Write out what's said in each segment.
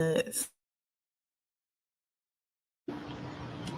It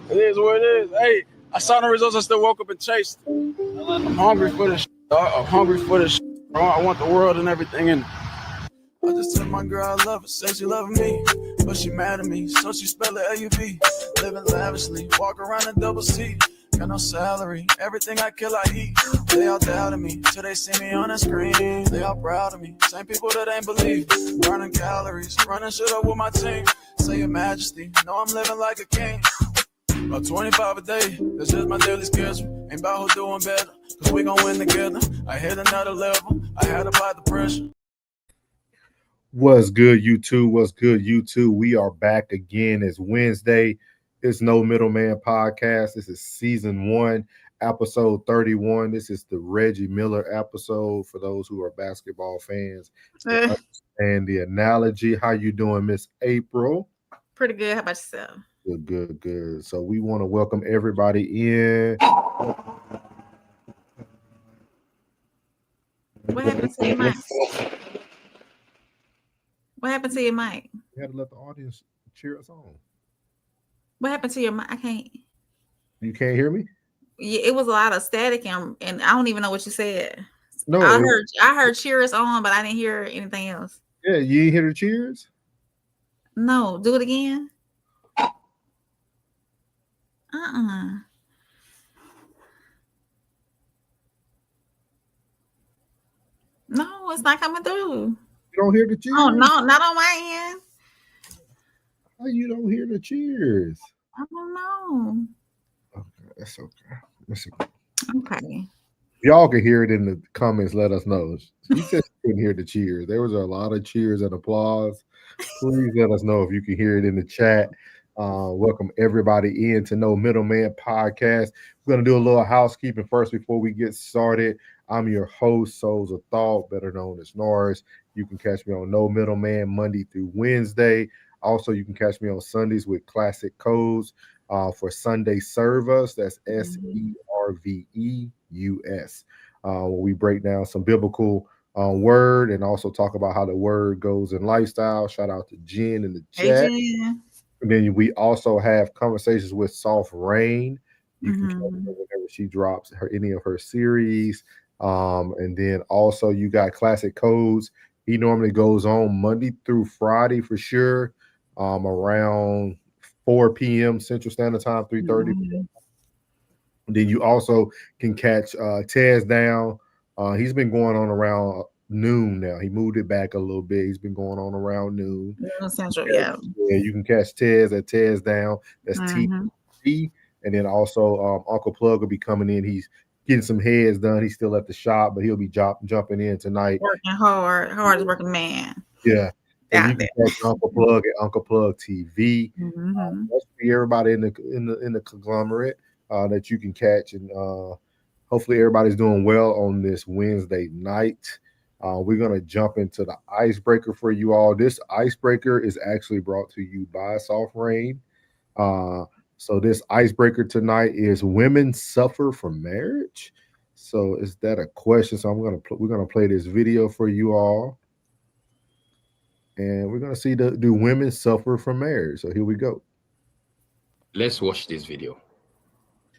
is what it is. Hey, I saw the results. I still woke up and chased. I'm hungry for this. I'm hungry for this. I want the world and everything in it. I just told my girl I love her, say she loving me, but she mad at me, so she spell it L-U-V. Living lavishly, walk around in double C. Got no salary, everything I kill I eat. They all doubted me, till they see me on the screen. They all proud of me, same people that ain't believe. Burning calories, running shit up with my team. Say your majesty, know I'm living like a king. About 25 a day, that's just my daily schedule. Ain't about who doing better, cause we gon' win together. I hit another level, I had to apply the pressure. What's good, YouTube? What's good, YouTube? We are back again. It's Wednesday. It's No Middleman Podcast. This is season 1, episode 31. This is the Reggie Miller episode for those who are basketball fans and the analogy. How you doing, Miss April? Pretty good. How about yourself? Good. So we want to welcome everybody in. What happened to your mic? What happened to your mic? We had to let the audience cheer us on. What happened to your mic? I can't. You can't hear me? Yeah, it was a lot of static and I don't even know what you said. No, I heard cheer us on, but I didn't hear anything else. Yeah, you didn't hear the cheers? No, do it again. No, it's not coming through. You don't hear the cheers? Oh, no, not on my end. How you don't hear the cheers? I don't know. Okay, that's okay. Let's see. Okay. Y'all can hear it in the comments. Let us know. She said she couldn't hear the cheers. There was a lot of cheers and applause. Please let us know if you can hear it in the chat. Welcome everybody in to No Middleman Podcast. We're going to do a little housekeeping first before we get started. I'm your host, Souls of Thought, better known as Norris. You can catch me on No Middleman Monday through Wednesday. Also, you can catch me on Sundays with Classic Codes for Sunday Service. That's SERVEUS. Where we break down some biblical word and also talk about how the word goes in lifestyle. Shout out to Jen in the chat. Hey, Jen. And then we also have conversations with Soft Rain. You can catch her whenever she drops any of her series. And then also you got Classic Codes. He normally goes on Monday through Friday for sure, around 4 p.m. Central Standard Time, 3:30. Then you also can catch Tez Down. He's been going on around noon now. He moved it back a little bit. He's been going on around noon. Central, yeah. You can catch Tez at Tez Down. That's T. And then also Uncle Plug will be coming in. He's getting some heads done. He's still at the shop, but he'll be jumping in tonight. Working hard is working man. Yeah. And you can catch Uncle Plug at Uncle Plug TV. Let's see everybody in the conglomerate that you can catch, and hopefully everybody's doing well on this Wednesday night. We're gonna jump into the icebreaker for you all. This icebreaker is actually brought to you by Soft Rain. So this icebreaker tonight is: women suffer from marriage. So is that a question? So we're gonna play this video for you all, and we're gonna see do women suffer from marriage. So here we go. Let's watch this video.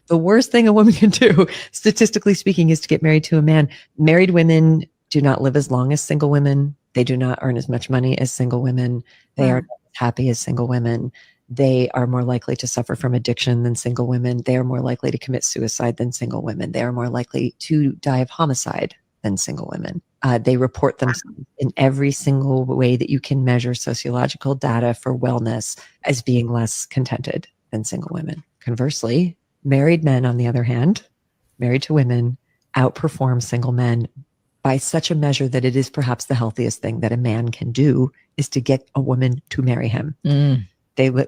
The worst thing a woman can do, statistically speaking, is to get married to a man. Married women do not live as long as single women. They do not earn as much money as single women. They are not as happy as single women. They are more likely to suffer from addiction than single women. They are more likely to commit suicide than single women. They are more likely to die of homicide than single women. They report themselves in every single way that you can measure sociological data for wellness as being less contented than single women. Conversely, married men, on the other hand, married to women, outperform single men by such a measure that it is perhaps the healthiest thing that a man can do is to get a woman to marry him.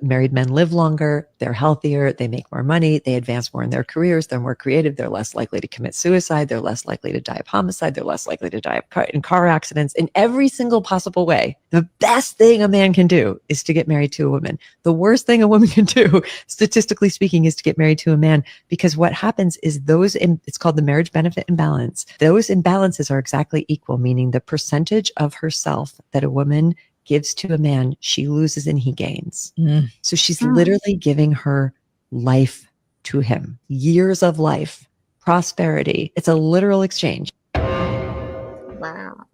Married men live longer, they're healthier, they make more money, they advance more in their careers, they're more creative, they're less likely to commit suicide, they're less likely to die of homicide, they're less likely to die in car accidents. In every single possible way, the best thing a man can do is to get married to a woman. The worst thing a woman can do, statistically speaking, is to get married to a man, because what happens is it's called the marriage benefit imbalance. Those imbalances are exactly equal, meaning the percentage of herself that a woman gives to a man, she loses and he gains. Mm. So she's literally giving her life to him, years of life, prosperity. It's a literal exchange. Wow.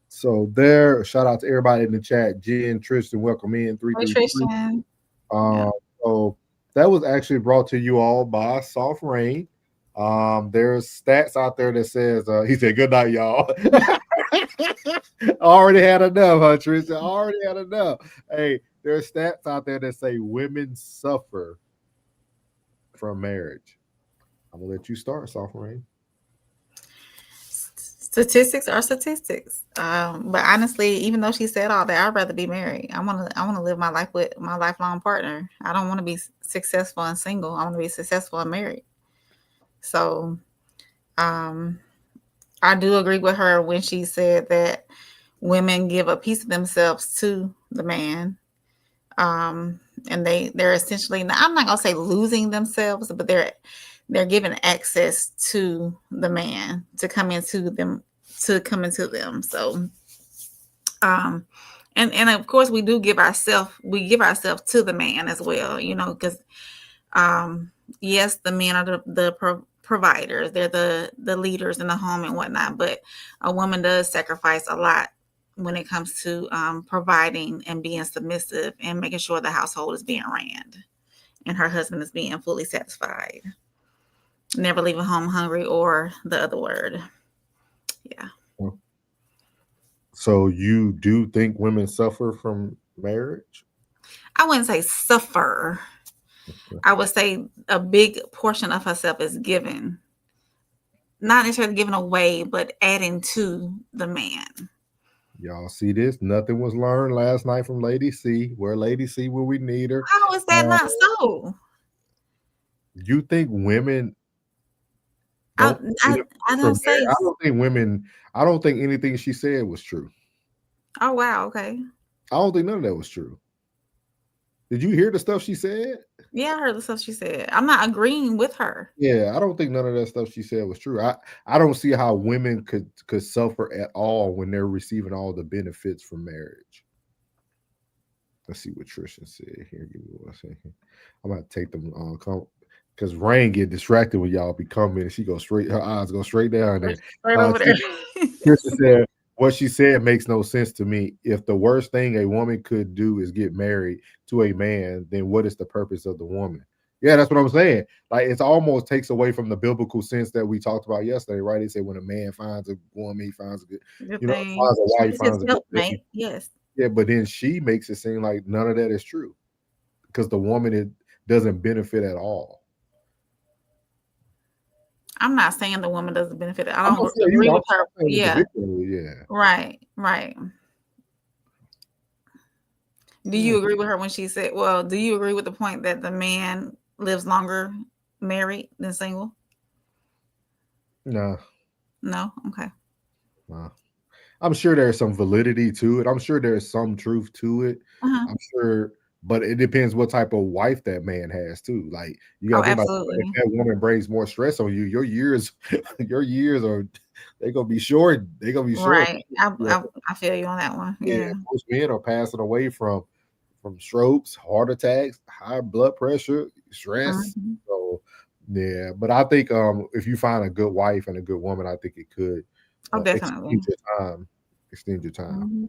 So there, shout out to everybody in the chat. Jen, Tristan, welcome in. Hey, 333. Tristan. So that was actually brought to you all by Soft Rain. There's stats out there that says he said good night, y'all. Already had enough, huh, Tristan? Already had enough. Hey, there's stats out there that say women suffer from marriage. I'm gonna let you start, Soft Rain. Statistics are statistics. But honestly, even though she said all that, I'd rather be married. I want to live my life with my lifelong partner. I don't want to be successful and single. I want to be successful and married. So, I do agree with her when she said that women give a piece of themselves to the man. And they're essentially, I'm not gonna say losing themselves, but they're given access to the man to come into them. So, and of course we do give ourselves to the man as well, because yes, the men are the providers, they're the leaders in the home and whatnot, but a woman does sacrifice a lot when it comes to providing and being submissive and making sure the household is being ran and her husband is being fully satisfied, never leaving home hungry, or the other word. Yeah. So you do think women suffer from marriage? I wouldn't say suffer. I would say a big portion of herself is given, not necessarily given away, but adding to the man. Y'all see this? Nothing was learned last night from Lady C. Where Lady C when we need her. How is that not so? You think women I don't don't say. I don't think women, I don't think anything she said was true. Oh wow, okay. I don't think none of that was true. Did you hear the stuff she said? Yeah, I heard the stuff she said. I'm not agreeing with her. Yeah, I don't think none of that stuff she said was true. I don't see how women could suffer at all when they're receiving all the benefits from marriage. Let's see what Tristan said here. Give me 1 second. I'm gonna take them because Rain get distracted when y'all be coming and she goes straight, her eyes go straight down there. Right over there. Tristan said, what she said makes no sense to me. If the worst thing a woman could do is get married to a man, then what is the purpose of the woman? Yeah, that's what I'm saying. Like, it almost takes away from the biblical sense that we talked about yesterday, right? They say when a man finds a woman, he finds a good, Good finds thing. a wife, It's finds his a good thing. helpmate. Yes. Yeah, but then she makes it seem like none of that is true because the woman doesn't benefit at all. I'm not saying the woman doesn't benefit. I I'm don't not saying agree you, with her. I'm saying Yeah. individually, yeah. Right. Do you agree with her when she said, well, do you agree with the point that the man lives longer married than single? No. Okay. No. I'm sure there's some validity to it. I'm sure there's some truth to it. I'm sure, but it depends what type of wife that man has too. Like, you gotta think about it. If that woman brings more stress on you, your years are they're gonna be short. They're gonna be short. Right. I feel you on that one. Yeah. Most men are passing away from strokes, heart attacks, high blood pressure, stress. So yeah, but I think if you find a good wife and a good woman, I think it could definitely extend your time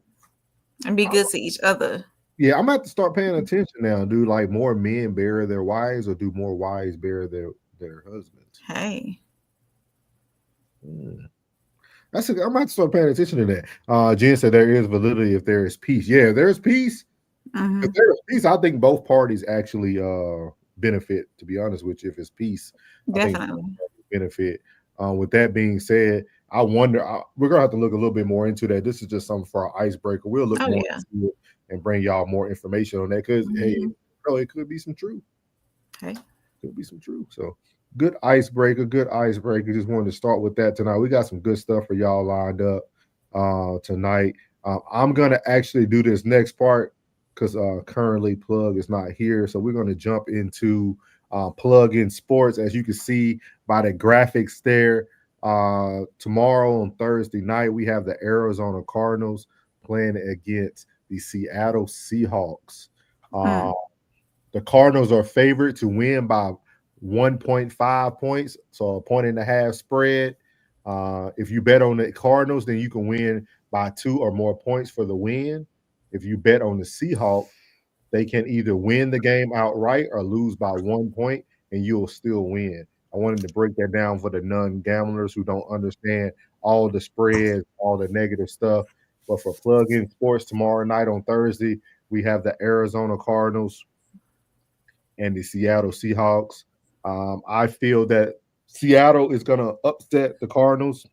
and be good to each other. Yeah, I'm gonna have to start paying attention now. Do like more men bury their wives, or do more wives bury their husbands? Hey, I'm gonna have to start paying attention to that. Jen said there is validity if there is peace. Yeah, if there's peace. If there's peace, I think both parties actually benefit. To be honest with you, if it's peace, definitely I think benefit. With that being said, I wonder. We're gonna have to look a little bit more into that. This is just something for our icebreaker. We'll look more into it and bring y'all more information on that because hey, it could be some truth. Okay, could be some truth. So good icebreaker. Just wanted to start with that tonight. We got some good stuff for y'all lined up tonight. I'm gonna actually do this next part because currently Plug is not here, so we're gonna jump into Plug in Sports. As you can see by the graphics there, tomorrow on Thursday night we have the Arizona Cardinals playing against the Seattle Seahawks. The Cardinals are favored to win by 1.5 points, so a 1.5 spread. If you bet on the Cardinals, then you can win by 2 or more points for the win. If you bet on the Seahawks, they can either win the game outright or lose by 1 point, and you'll still win. I wanted to break that down for the non-gamblers who don't understand all the spreads, all the negative stuff. But for plug-in sports tomorrow night on Thursday, we have the Arizona Cardinals and the Seattle Seahawks. I feel that Seattle is going to upset the Cardinals,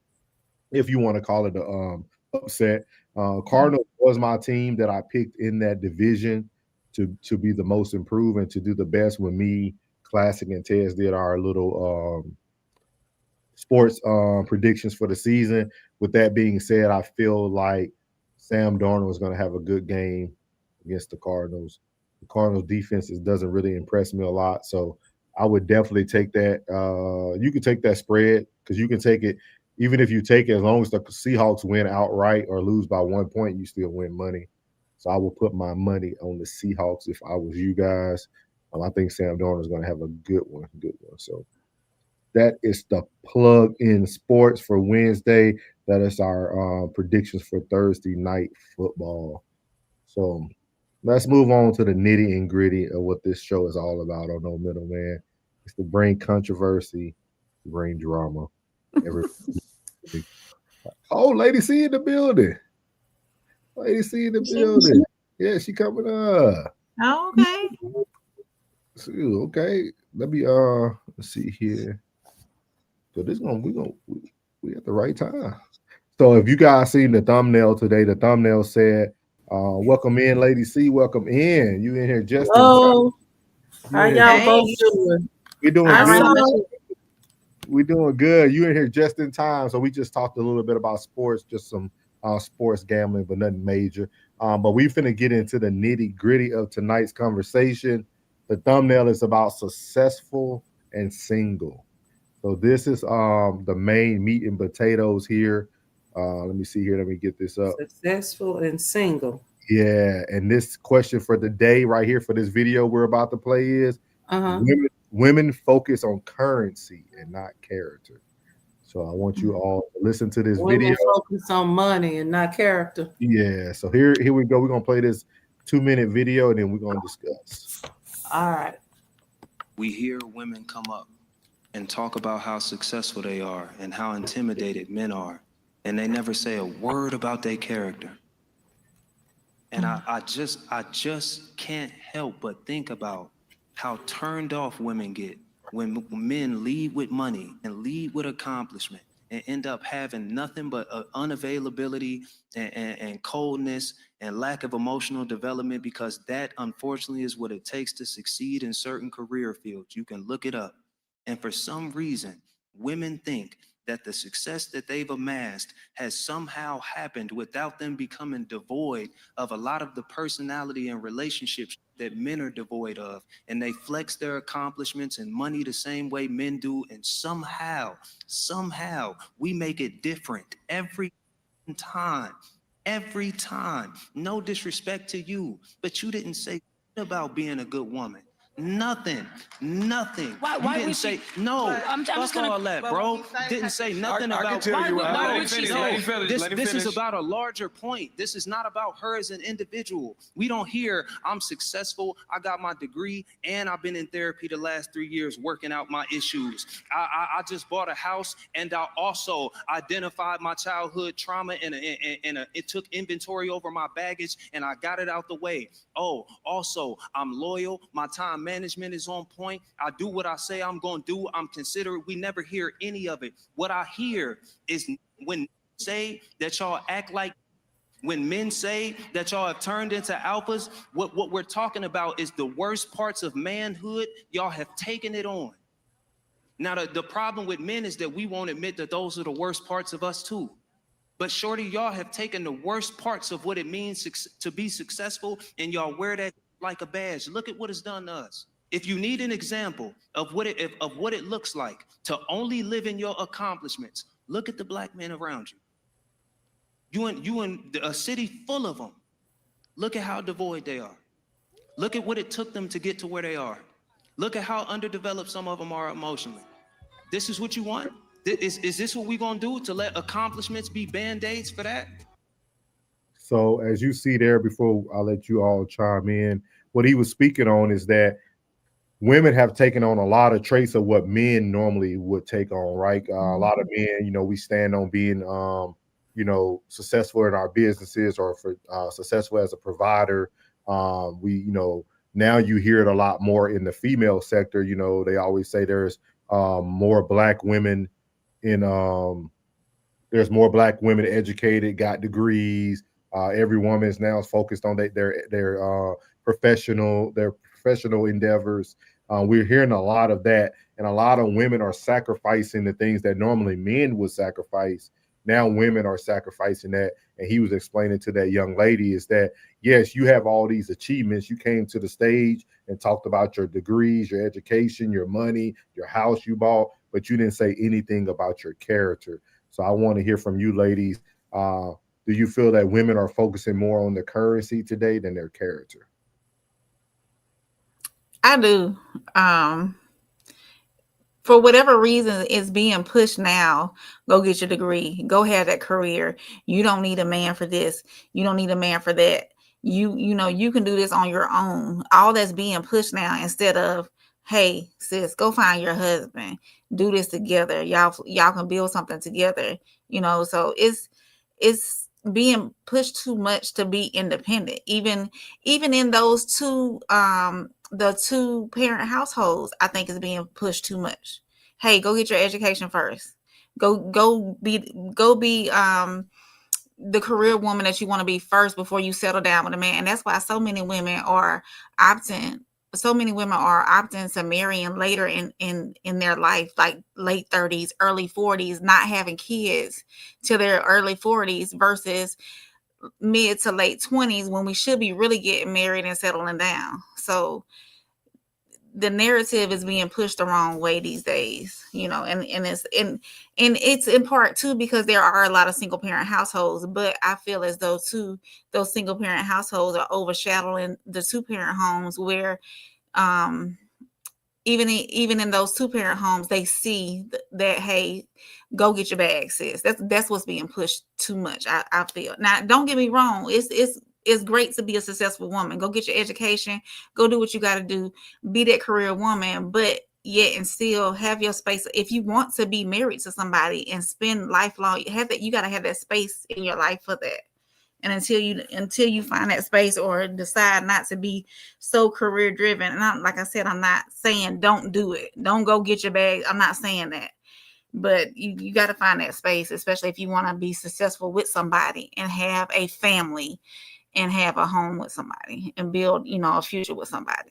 if you want to call it the upset. Cardinals was my team that I picked in that division to be the most improved and to do the best when me, Classic, and Tez did our little sports predictions for the season. With that being said, I feel like Sam Darnold is going to have a good game against the Cardinals. The Cardinals defense doesn't really impress me a lot, so I would definitely take that. You can take that spread because you can take it even if you take it, as long as the Seahawks win outright or lose by 1 point, you still win money. So I will put my money on the Seahawks if I was you guys. I think Sam Darnold is going to have a good one. So that is the plug in sports for Wednesday. That is our predictions for Thursday night football. So let's move on to the nitty and gritty of what this show is all about on No Middleman. It's to bring controversy, to bring drama. Oh, Lady C in the building. Lady C in the building. Yeah, she coming up. Oh, okay. Okay. Let me let's see here. So we at the right time. So if you guys seen the thumbnail today, the thumbnail said, welcome in, Lady C. Welcome in. You in here just Hello. How y'all Hey. both doing? we doing All good. right. We're doing good. You in here just in time. So we just talked a little bit about sports, just some sports gambling, but nothing major. But we finna get into the nitty gritty of tonight's conversation. The thumbnail is about successful and single. So this is the main meat and potatoes here. Let me see here. Let me get this up. Successful and single. Yeah, and this question for the day right here for this video we're about to play is women focus on currency and not character. So I want you all to listen to this Women video. focus on money and not character. Yeah, so here we go. We're gonna play this 2-minute video and then we're gonna discuss. All right. We hear women come up and talk about how successful they are and how intimidated men are, and they never say a word about their character. And I just can't help but think about how turned off women get when men lead with money and lead with accomplishment and end up having nothing but unavailability and coldness and lack of emotional development, because that unfortunately is what it takes to succeed in certain career fields. You can look it up. And for some reason, women think that the success that they've amassed has somehow happened without them becoming devoid of a lot of the personality and relationships that men are devoid of. And they flex their accomplishments and money the same way men do. And somehow we make it different every time. No disrespect to you, but you didn't say about being a good woman. Nothing. Why you didn't say no. I'm just gonna, all that, bro. Didn't say nothing about. I can tell you why. This is about a larger point. This is not about her as an individual. We don't hear I'm successful, I got my degree, and I've been in therapy the last 3 years working out my issues. I just bought a house, and I also identified my childhood trauma and it took inventory over my baggage, and I got it out the way. Oh, also I'm loyal. My time management is on point. I do what I say I'm going to do. I'm considerate. We never hear any of it. What I hear is when say that y'all act like, when men say that y'all have turned into alphas, what we're talking about is the worst parts of manhood. Y'all have taken it on. Now, the problem with men is that we won't admit that those are the worst parts of us too. But shorty, y'all have taken the worst parts of what it means to be successful, and y'all wear that like a badge. Look at what it's done to us. If you need an example of what it looks like to only live in your accomplishments, look at the black men around you. You in a city full of them. Look at how devoid they are. Look at what it took them to get to where they are. Look at how underdeveloped some of them are emotionally. This is what you want? Is this what we're going to do, to let accomplishments be band-aids for that? So as you see there, before I let you all chime in, what he was speaking on is that women have taken on a lot of traits of what men normally would take on, right? A lot of men, you know, we stand on being, you know, successful in our businesses, or for successful as a provider. We, you know, now you hear it a lot more in the female sector. You know, they always say more black women in, there's more black women educated, got degrees. Every woman is now focused on their professional endeavors. We're hearing a lot of that, and a lot of women are sacrificing the things that normally men would sacrifice. Now women are sacrificing that. And he was explaining to that young lady is that, yes, you have all these achievements. You came to the stage and talked about your degrees, your education, your money, your house you bought, but you didn't say anything about your character. So I want to hear from you ladies. Do you feel that women are focusing more on the currency today than their character? I do. For whatever reason, it's being pushed now. Go get your degree. Go have that career. You don't need a man for this. You don't need a man for that. You know, you can do this on your own. All that's being pushed now, instead of, hey, sis, go find your husband. Do this together. Y'all can build something together. You know, so it's being pushed too much to be independent. Even in those two the two parent households, I think is being pushed too much. Hey, go get your education first. Go be the career woman that you want to be first before you settle down with a man. And that's why so many women are opting to marrying later in their life, like late 30s, early 40s, not having kids till their early 40s versus mid to late 20s, when we should be really getting married and settling down. So the narrative is being pushed the wrong way these days, you know, and it's in part too because there are a lot of single parent households, but I feel as though those single parent households are overshadowing the two parent homes, where even in those two parent homes, they see that, hey, go get your bag, sis. That's what's being pushed too much. I feel. Now, don't get me wrong. It's great to be a successful woman. Go get your education. Go do what you got to do. Be that career woman, but yet and still have your space. If you want to be married to somebody and spend lifelong, you got to have that space in your life for that. And until you find that space or decide not to be so career driven, and like I said, I'm not saying don't do it. Don't go get your bag. I'm not saying that. But you got to find that space, especially if you want to be successful with somebody and have a family and have a home with somebody and build, you know, a future with somebody.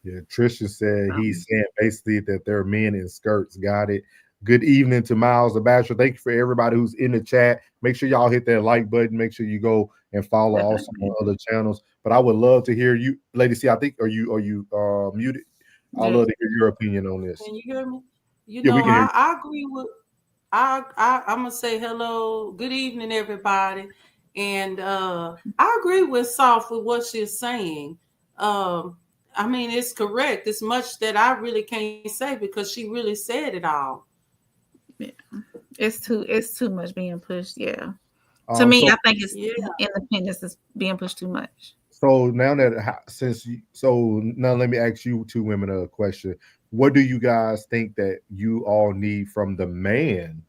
Yeah, Trisha said he's saying basically that they're men in skirts. Got it. Good evening to Miles the Bachelor. Thank you for everybody who's in the chat. Make sure y'all hit that like button. Make sure you go and follow also on other channels. But I would love to hear you, Lady C. I think are you muted? I'd love to hear your opinion on this. Can you hear me? You Yeah, know, we can hear you. I agree with. I'm gonna say hello, good evening, everybody, and I agree with Soft with what she's saying. I mean, it's correct. It's much that I really can't say because she really said it all. Yeah, it's too much being pushed. Yeah, to me, I think independence is being pushed too much. So now that now let me ask you two women a question. What do you guys think that you all need from the man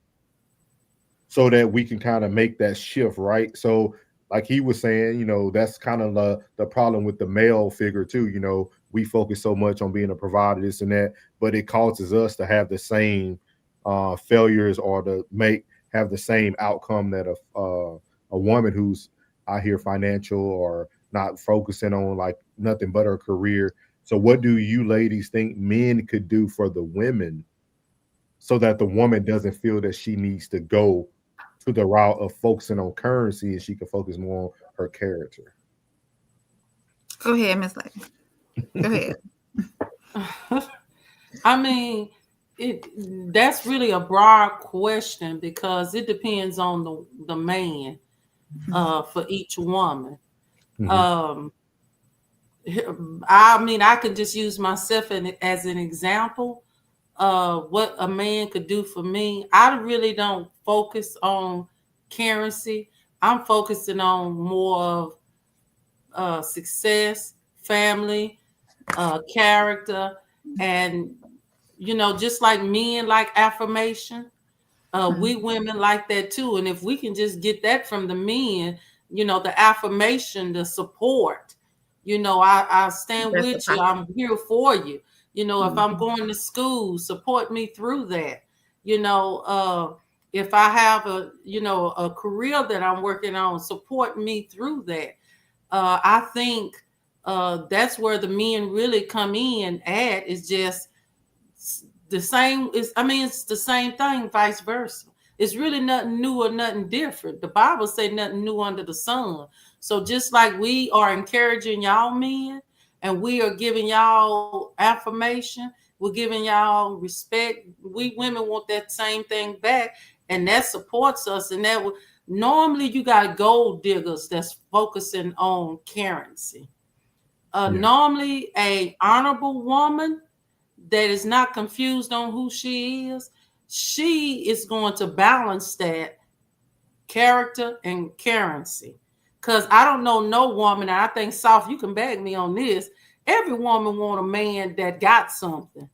so that we can kind of make that shift, right? So like he was saying, you know, that's kind of the problem with the male figure too. You know, we focus so much on being a provider, this and that, but it causes us to have the same failures or to have the same outcome that a woman who's out here financial or not focusing on like nothing but her career. So what do you ladies think men could do for the women so that the woman doesn't feel that she needs to go to the route of focusing on currency and she can focus more on her character? Go ahead, Miss Lady. Go ahead. I mean, that's really a broad question because it depends on the man for each woman. I mean, I could just use myself as an example of what a man could do for me. I really don't focus on currency. I'm focusing on more of success, family, character, and just like men like affirmation. We women like that too. And if we can just get that from the men, the affirmation, the support, I stand That's with the you. I'm here for you. If I'm going to school, support me through that. If I have a career that I'm working on, support me through that. I think that's where the men really come in at, is just the same. It's the same thing, vice versa. It's really nothing new or nothing different. The Bible say nothing new under the sun. So just like we are encouraging y'all men, and we are giving y'all affirmation, we're giving y'all respect, we women want that same thing back, and that supports us. And that normally you got gold diggers that's focusing on currency. Normally a honorable woman that is not confused on who she is going to balance that character and currency. Because I don't know no woman, and I think, Soft, you can bag me on this. Every woman want a man that got something,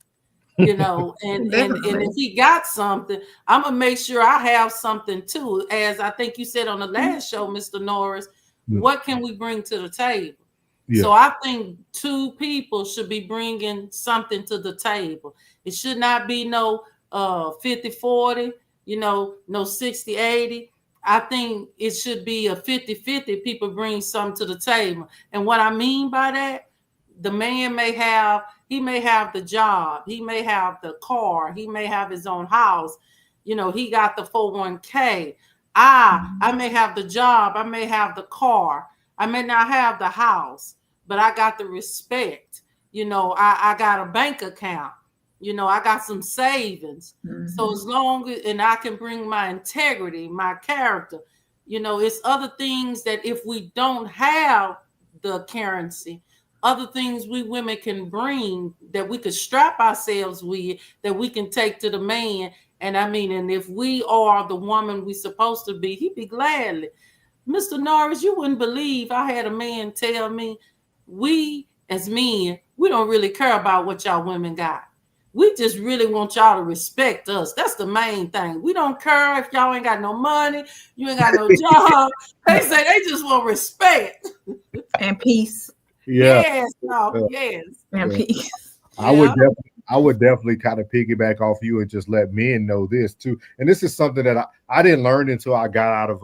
and if he got something, I'm gonna make sure I have something too. As I think you said on the last show, Mr. Norris, what can we bring to the table? So I think two people should be bringing something to the table. It should not be no 50-40, no 60-80. I think it should be a 50-50. People bring something to the table. And what I mean by that, the man may have the job, he may have the car, he may have his own house, he got the 401k. I may have the job, I may have the car, I may not have the house, but I got the respect. I got a bank account. I got some savings. So as long as, and I can bring my integrity, my character, it's other things that if we don't have the currency, other things we women can bring that we could strap ourselves with, that we can take to the man. And and if we are the woman we supposed to be, he'd be gladly. Mr. Norris, you wouldn't believe I had a man tell me, we as men, we don't really care about what y'all women got. We just really want y'all to respect us. That's the main thing. We don't care if y'all ain't got no money, you ain't got no job. They say they just want respect and peace. Yes, And peace. I would definitely kind of piggyback off you and just let men know this too. And this is something that I didn't learn until I got out of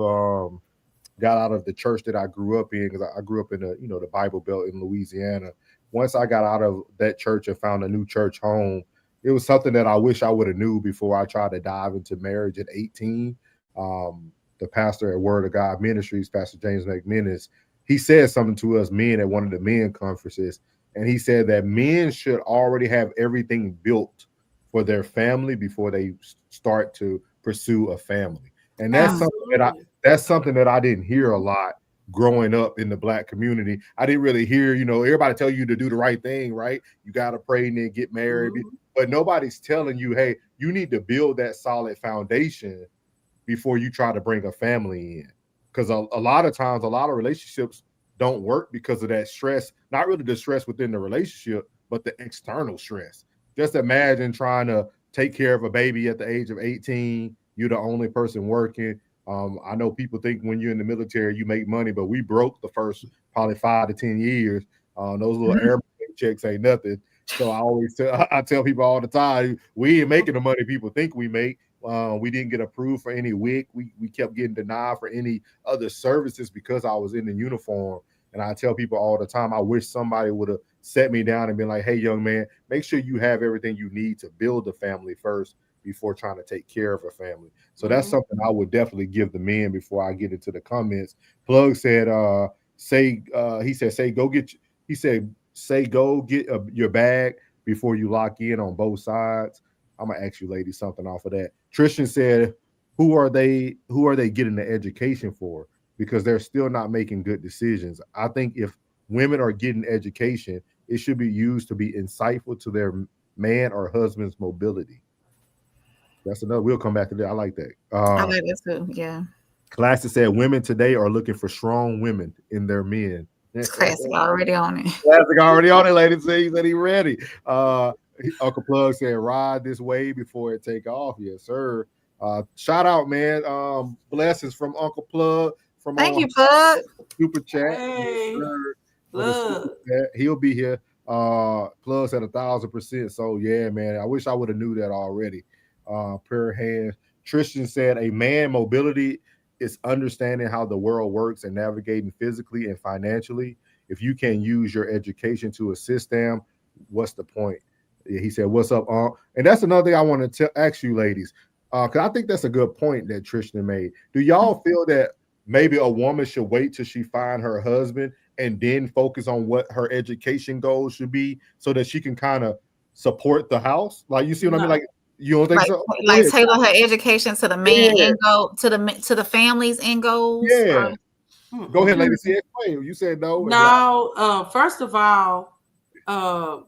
the church that I grew up in, because I grew up in the Bible Belt in Louisiana. Once I got out of that church and found a new church home, it was something that I wish I would have knew before I tried to dive into marriage at 18. The pastor at Word of God Ministries, Pastor James McMinnis, he said something to us men at one of the men conferences. And he said that men should already have everything built for their family before they start to pursue a family. And that's something that I didn't hear a lot growing up in the Black community. I didn't really hear, everybody tell you to do the right thing, right? You got to pray and then get married. But nobody's telling you, hey, you need to build that solid foundation before you try to bring a family in. Because a lot of times, a lot of relationships don't work because of that stress, not really the stress within the relationship, but the external stress. Just imagine trying to take care of a baby at the age of 18. You're the only person working. I know people think when you're in the military, you make money, but we broke the first probably 5 to 10 years. Those little airman checks ain't nothing. So I tell people all the time, we ain't making the money people think we make. We didn't get approved for any WIC. We kept getting denied for any other services because I was in the uniform. And I tell people all the time, I wish somebody would have set me down and been like, hey, young man, make sure you have everything you need to build a family first before trying to take care of a family. So that's something I would definitely give the men before I get into the comments. Plug said, go get your bag before you lock in on both sides. I'm gonna ask you ladies something off of that. Tristan said, who are they getting the education for? because they're still not making good decisions. I think if women are getting education, it should be used to be insightful to their man or husband's mobility. That's another. We'll come back to that. I like that. I like that too. Yeah. Classic said women today are looking for strong women in their men. Classic already on it. Classic already on it, ladies. He said he ready. Uncle Plug said ride this wave before it take off. Yes, sir. Shout out, man. Blessings from Uncle Plug. From Thank you, Plug. Super chat. Hey, Plug. He'll be here. Plug said 1,000%. So yeah, man. I wish I would have knew that already. Per hand. Tristan said a man mobility is understanding how the world works and navigating physically and financially. If you can use your education to assist them, what's the point? Yeah, he said, "What's up, And that's another thing I want to ask you, ladies, because I think that's a good point that Tristan made. Do y'all feel that maybe a woman should wait till she find her husband and then focus on what her education goals should be, so that she can kind of support the house? Like, you see what I mean? Like, you don't think so? Like tailor her education to the man end goal, to the family's end goals. Yeah. Go ahead, lady. See, explain. You said no. No. First of all,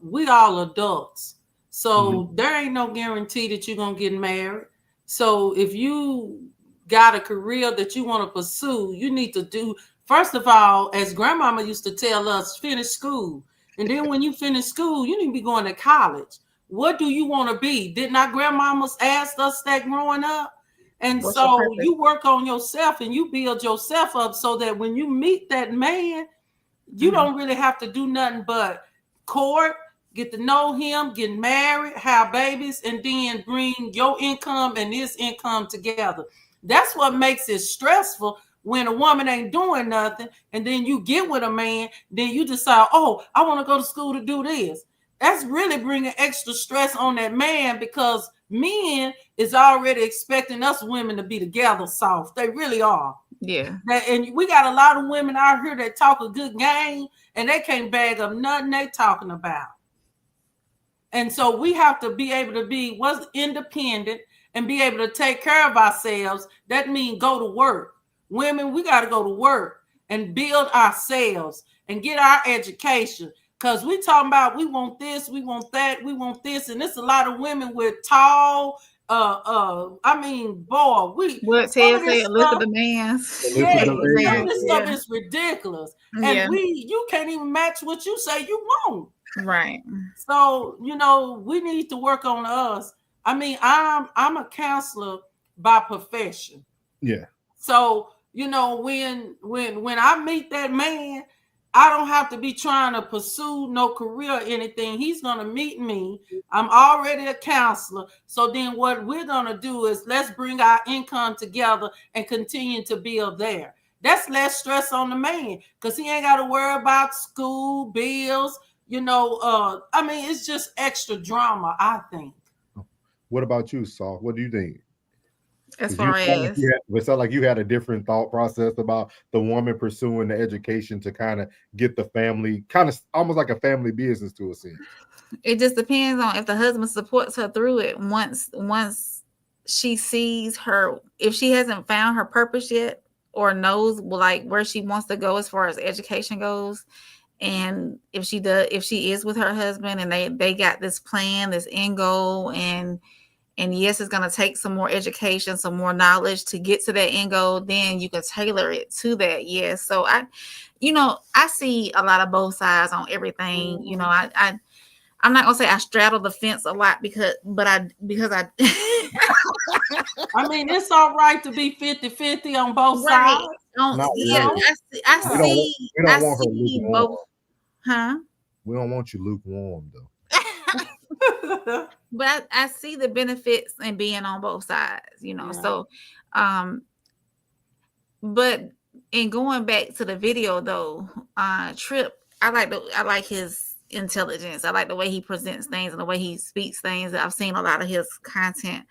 we all adults, so there ain't no guarantee that you're gonna get married. So if you got a career that you want to pursue, you need to do. First of all, as grandmama used to tell us, finish school, and then when you finish school, you need to be going to college. What do you want to be? Didn't our grandmamas ask us that growing up? And so you work on yourself and you build yourself up so that when you meet that man, you don't really have to do nothing but court, get to know him, get married, have babies, and then bring your income and his income together. That's what makes it stressful when a woman ain't doing nothing, and then you get with a man, then you decide, oh, I want to go to school to do this. That's really bringing extra stress on that man, because men is already expecting us women to be together soft. They really are. Yeah. And we got a lot of women out here that talk a good game and they can't bag up nothing they talking about. And so we have to be able to be independent and be able to take care of ourselves. That means go to work. Women, we got to go to work and build ourselves and get our education. Because we talking about we want this, we want that, we want this. And there's a lot of women with tall, I mean, boy, what Ted said, look at the man. Yeah, some of this stuff is ridiculous. And you can't even match what you say you want. Right. So, we need to work on us. I mean, I'm a counselor by profession. Yeah. So, when I meet that man, I don't have to be trying to pursue no career or anything. He's going to meet me. I'm already a counselor. So then what we're going to do is let's bring our income together and continue to build there. That's less stress on the man because he ain't got to worry about school, bills. I mean, it's just extra drama, I think. What about you, Saul? What do you think? As far as it sounds like you had a different thought process about the woman pursuing the education to kind of get the family, kind of almost like a family business to a sense. It just depends on if the husband supports her through it. Once she sees her, if she hasn't found her purpose yet or knows like where she wants to go as far as education goes, and if she is with her husband and they got this plan, this end goal, and yes, it's going to take some more education, some more knowledge to get to that end goal, then you can tailor it to that. Yes. So I see a lot of both sides on everything. I'm not going to say I straddle the fence a lot because I I mean, it's all right to be 50-50 on both sides. I see both. Huh? We don't want you lukewarm though. But I see the benefits in being on both sides, So, but in going back to the video though, Trip, I like his intelligence. I like the way he presents things and the way he speaks things. I've seen a lot of his content.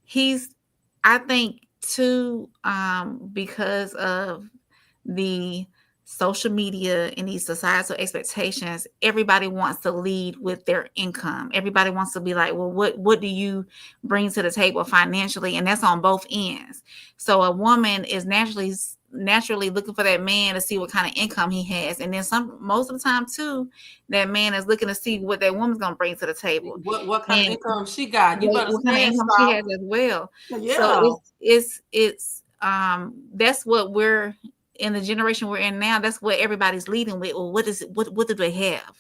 He's, I think too, because of the social media and these societal expectations, everybody wants to lead with their income. Everybody wants to be like, well, what do you bring to the table financially? And that's on both ends. So a woman is naturally looking for that man to see what kind of income he has. And then most of the time too, that man is looking to see what that woman's going to bring to the table. What kind of income she got. You better what kind of income she has as well. Yeah. So it's that's what we're in the generation we're in now. That's what everybody's leading with. Well, what do they have?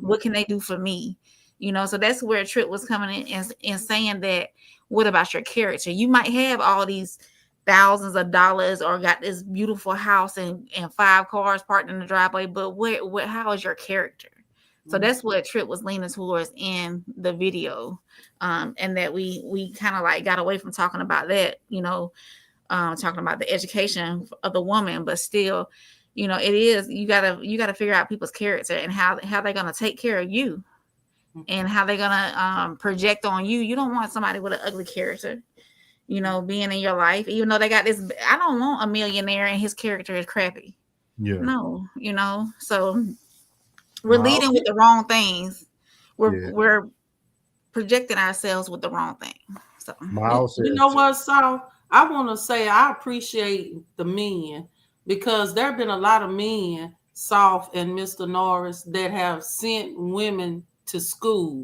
What can they do for me? You know, so that's where Tripp was coming in and saying that, what about your character? You might have all these thousands of dollars or got this beautiful house and 5 cars parked in the driveway, but how is your character? So that's what Tripp was leaning towards in the video. And that we kind of like got away from talking about that, you know, talking about the education of the woman, but still, you know, it is, you gotta figure out people's character and how they're gonna take care of you and how they're gonna project on you. You don't want somebody with an ugly character, you know, being in your life, even though they got this. I don't want a millionaire and his character is crappy. Yeah. No, you know, so we're leading with the wrong things. We're projecting ourselves with the wrong thing. So you know what, Saul? I want to say I appreciate the men, because there have been a lot of men, Soft and Mr. Norris, that have sent women to school.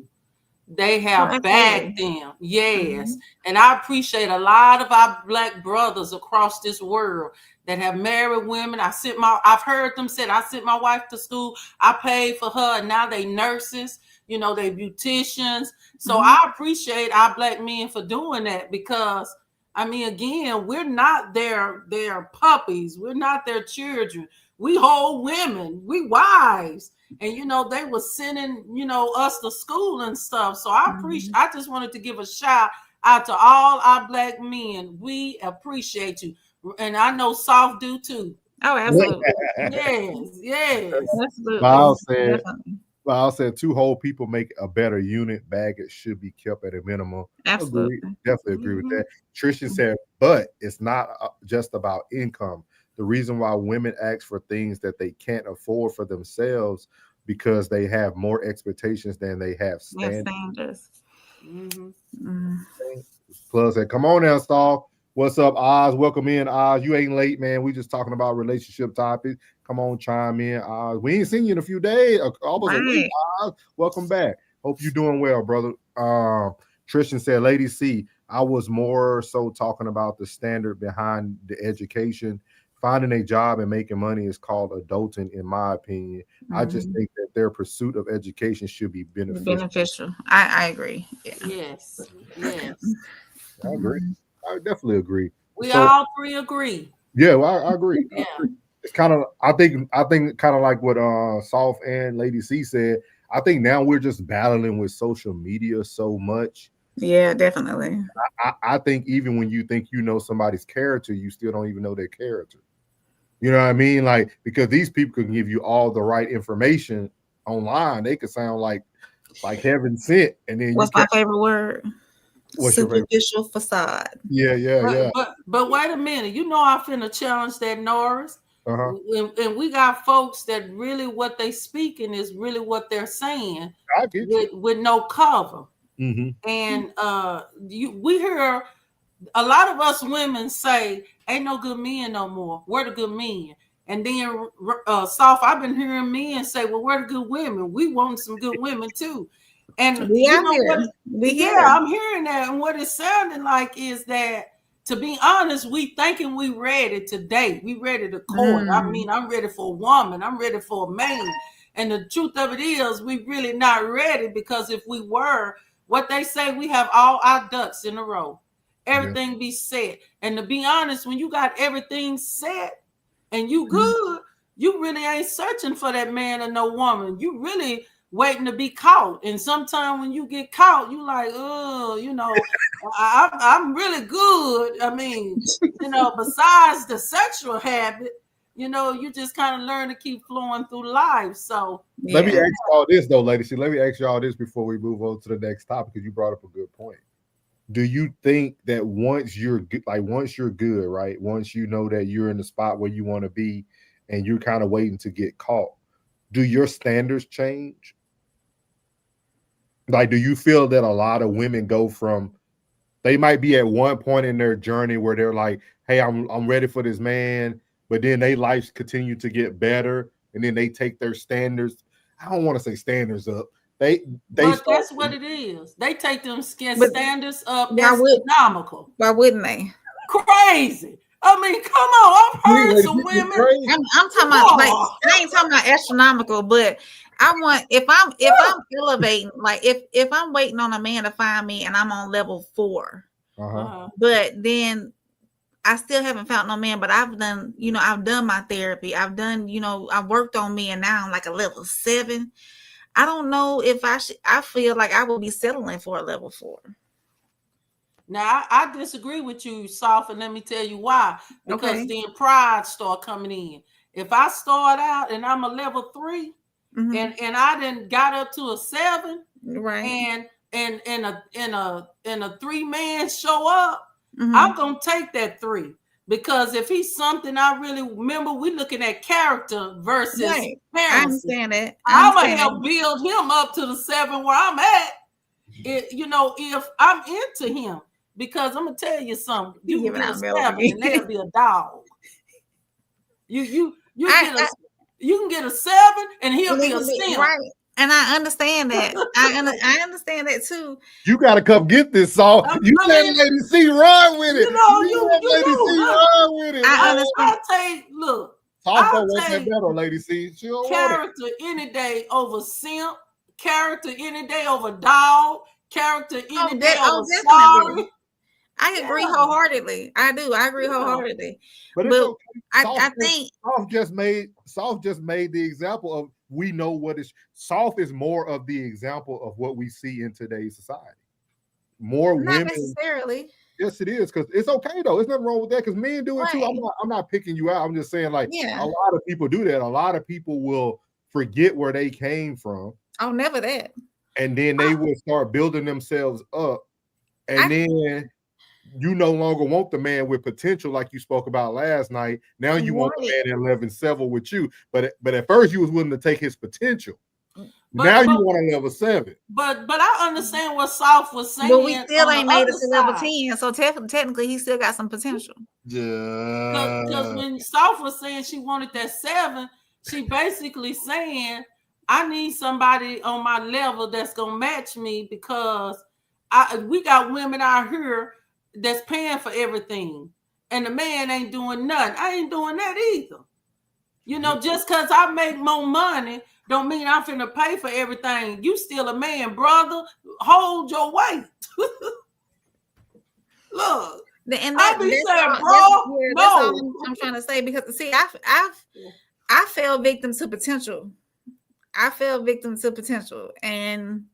They have bagged them. Yes. And I appreciate a lot of our Black brothers across this world that have married women. I've heard them say, I sent my wife to school. I paid for her, and now they nurses, you know, they beauticians. So I appreciate our Black men for doing that, because I mean, again, we're not their puppies. We're not their children. We whole women. We wives. And, you know, they were sending, you know, us to school and stuff. So I just wanted to give a shout out to all our Black men. We appreciate you. And I know Soft do too. Oh, absolutely. Yes. Absolutely. I'll say 2 whole people make a better unit. Baggage should be kept at a minimum. Absolutely. Definitely agree with that. Trisha said, but it's not just about income. The reason why women ask for things that they can't afford for themselves, because they have more expectations than they have standards. Plus, said, come on now, Stahl. What's up, Oz? Welcome in, Oz. You ain't late, man. We just talking about relationship topics. Come on, chime in, Oz. We ain't seen you in a few days, almost a week, Oz. Welcome back. Hope you're doing well, brother. Tristan said, Lady C, I was more so talking about the standard behind the education. Finding a job and making money is called adulting, in my opinion. I just think that their pursuit of education should be beneficial. I agree. Yeah. Yes. I agree. I definitely agree. We all 3 agree. Yeah, well, I agree. Yeah. It's kind of, I think kind of like what Soft and Lady C said. I think now we're just battling with social media so much. Yeah, definitely. I think even when you think you know somebody's character, you still don't even know their character. You know what I mean? Like, because these people can give you all the right information online. They could sound like heaven sent. And then what's my favorite word? Superficial facade. Yeah. But wait a minute. You know, I finna challenge that, Norris. And we got folks that really what they speaking is really what they're saying with no cover. And we hear a lot of us women say, ain't no good men no more. Where the good men? And then Soft, I've been hearing men say, well, where the good women? We want some good women too. And you know what? I'm hearing that. And what it's sounding like is that, to be honest, we thinking we ready today. We ready to court. I mean, I'm ready for a woman. I'm ready for a man. And the truth of it is, we really not ready, because if we were, what they say, we have all our ducks in a row. Everything be set. And to be honest, when you got everything set and you good, you really ain't searching for that man or no woman. You really waiting to be caught. And sometimes when you get caught, you like, oh, you know, I'm really good. I mean, you know, besides the sexual habit, you know, you just kind of learn to keep flowing through life. So let me ask y'all this though, ladies. Let me ask y'all this before we move on to the next topic, because you brought up a good point. Do you think that once you're good, right? Once you know that you're in the spot where you want to be, and you're kind of waiting to get caught, do your standards change? Like, do you feel that a lot of women go from, they might be at one point in their journey where they're like, hey, I'm ready for this man, but then their lives continue to get better, and then they take their standards, I don't want to say standards up. But that's what it is. They take them standards up astronomical. Why wouldn't they? Crazy. I mean, come on. I've heard some women. I'm talking about, like, I ain't talking about astronomical, but I want, if I'm elevating, like if I'm waiting on a man to find me and I'm on level 4, but then I still haven't found no man, but I've done my therapy. I've done, I've worked on me, and now I'm like a level 7. I don't know if I feel like I will be settling for a level 4. Now, I disagree with you, Soft, and let me tell you why. Because then pride start coming in. If I start out and I'm a level 3, and I done got up to a 7, right? And a 3-man show up, I'm gonna take that 3. Because if he's something I really remember, we looking at character versus parents. I understand it. I'm gonna help build him up to the 7 where I'm at. If I'm into him. Because I'm gonna tell you something. You can get a 7 and that'll be a dog. You can get a 7 and he'll be a simp. Right. And I understand that. I understand that too. You gotta come get this song. You let Lady C run with it. You let Lady C run with it. I'll take better, Lady C. Character any day over simp. Character any day over dog. Character any day over sorry. I agree wholeheartedly. I do. I agree wholeheartedly. But I think Soft just made the example of, we know what is Soft is more of the example of what we see in today's society. More not women necessarily. Yes, it is, because it's okay though. There's nothing wrong with that, because men do it too. I'm not picking you out. I'm just saying, like, a lot of people do that. A lot of people will forget where they came from. Oh, never that. And then they will start building themselves up, and then you no longer want the man with potential like you spoke about last night. Now you want the man at 11-7 with you. But at first you was willing to take his potential. Now you want a level 7. But I understand what Soft was saying. But we still ain't made it to level 10. So technically he still got some potential. Yeah. Because when Soft was saying she wanted that 7, she basically saying, I need somebody on my level that's gonna match me, because we got women out here that's paying for everything, and the man ain't doing nothing. I ain't doing that either. Just because I make more money don't mean I'm finna pay for everything. You still a man, brother. Hold your weight. Look, and I be saying, bro, no. I'm trying to say, because see, I fell victim to potential. And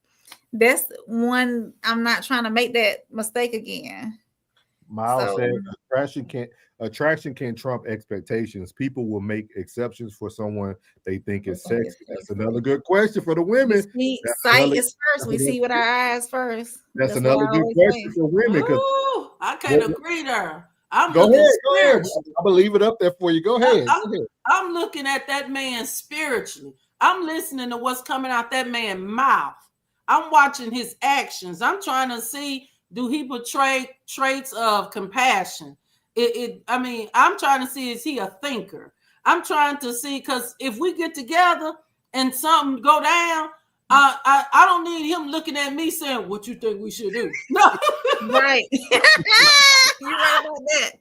that's one. I'm not trying to make that mistake again. Miles said attraction can trump expectations. People will make exceptions for someone they think is sexy. That's another good question for the women. Sight is first. We see with our eyes first. That's another good question for women. I can't agree there. Go ahead. I will leave it up there for you. Go ahead. I'm looking at that man spiritually. I'm listening to what's coming out that man's mouth. I'm watching his actions. I'm trying to see, do he portray traits of compassion? I'm trying to see, is he a thinker? I'm trying to see, because if we get together and something go down, I don't need him looking at me saying, what you think we should do? No. Right. You're right about that.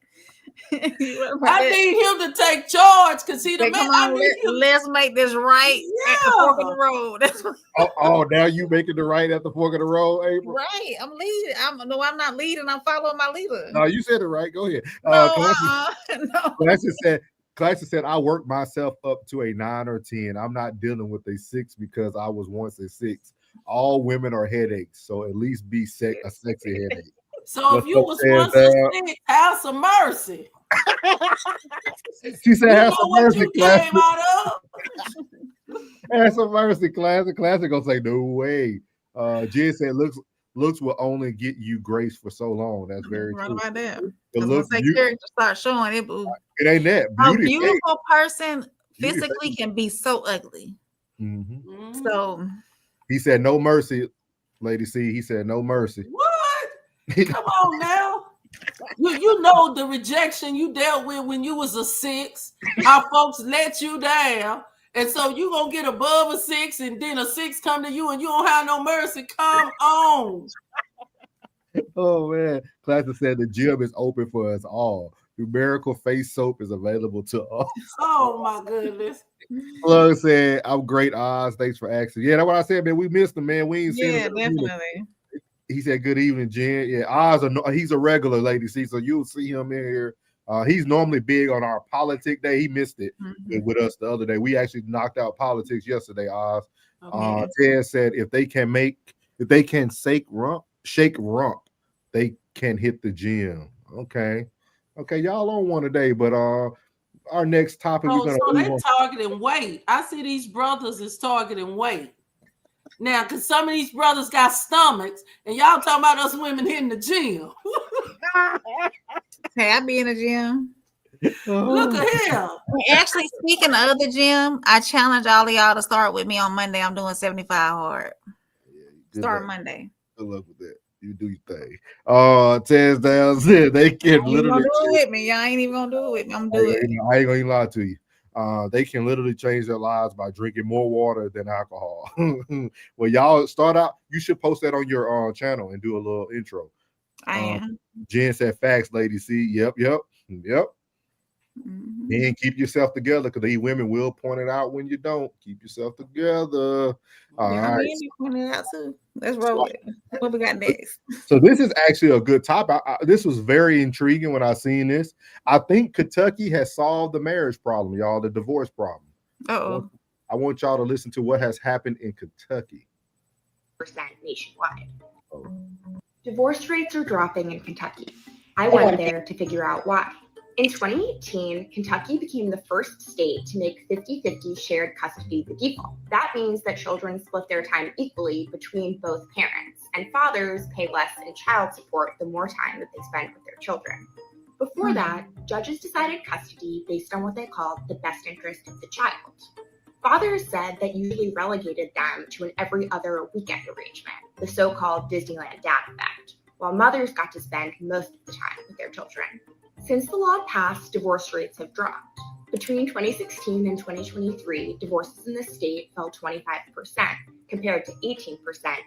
I need him to take charge, because he the man. Let's make this right at the fork of the road. Now you making the right at the fork of the road, April? Right. I'm leading. I'm not leading. I'm following my leader. No, you said it right. Go ahead. Classic said, I worked myself up to a 9 or 10. I'm not dealing with a 6 because I was once a 6. All women are headaches, so at least be a sexy headache. So if you was once a 6, have some mercy. She said, have some mercy, Classic. Have some mercy, Classic. Classic gonna say, no way. Jen said, looks will only get you grace for so long. That's very true. About that. The look character start showing it. It ain't that. A beautiful person physically can be so ugly. So he said no mercy, Lady C. He said no mercy. What? Come on now. You know the rejection you dealt with when you was a 6, how folks let you down. And so you gonna get above a 6 and then a 6 come to you and you don't have no mercy. Come on. Oh man. Classic said the gym is open for us all. Numerical face soap is available to us. Oh my goodness. Plug said, I'm great, Oz. Thanks for asking. Yeah, that's what I said, man. We missed him, man. We ain't seen him. Definitely. He said, good evening, Jen. Yeah, Oz, he's a regular, Lady C, so you'll see him in here. He's normally big on our politic day. He missed it with us the other day. We actually knocked out politics yesterday, Oz. Okay. Ted said, if they can shake rump, they can hit the gym. Okay, y'all on one today, but our next topic. So they targeting weight. I see these brothers is targeting weight. Now, because some of these brothers got stomachs, and y'all talking about us women hitting the gym. Hey, I be in the gym. Look at him. Actually, speaking of the gym, I challenge all of y'all to start with me on Monday. I'm doing 75 hard. Start Monday. Good luck with that. You do your thing. Tez down said they can literally do it with me. Y'all ain't even gonna do it with me. I'm doing it. I ain't gonna lie to you. They can literally change their lives by drinking more water than alcohol. Well, y'all start out. You should post that on your channel and do a little intro. I am. Jen said, "Facts, Lady C." Yep. And keep yourself together, because these women will point it out when you don't. Keep yourself together. All right. Point it out too. Let's roll it. What we got next? So this is actually a good topic. This was very intriguing when I seen this. I think Kentucky has solved the marriage problem, y'all, the divorce problem. I want y'all to listen to what has happened in Kentucky. % nationwide. Divorce rates are dropping in Kentucky. I went there to figure out why. In 2018, Kentucky became the first state to make 50-50 shared custody the default. That means that children split their time equally between both parents, and fathers pay less in child support the more time that they spend with their children. Before that, judges decided custody based on what they called the best interest of the child. Fathers said that usually relegated them to an every other weekend arrangement, the so-called Disneyland dad effect, while mothers got to spend most of the time with their children. Since the law passed, divorce rates have dropped. Between 2016 and 2023, divorces in the state fell 25%, compared to 18%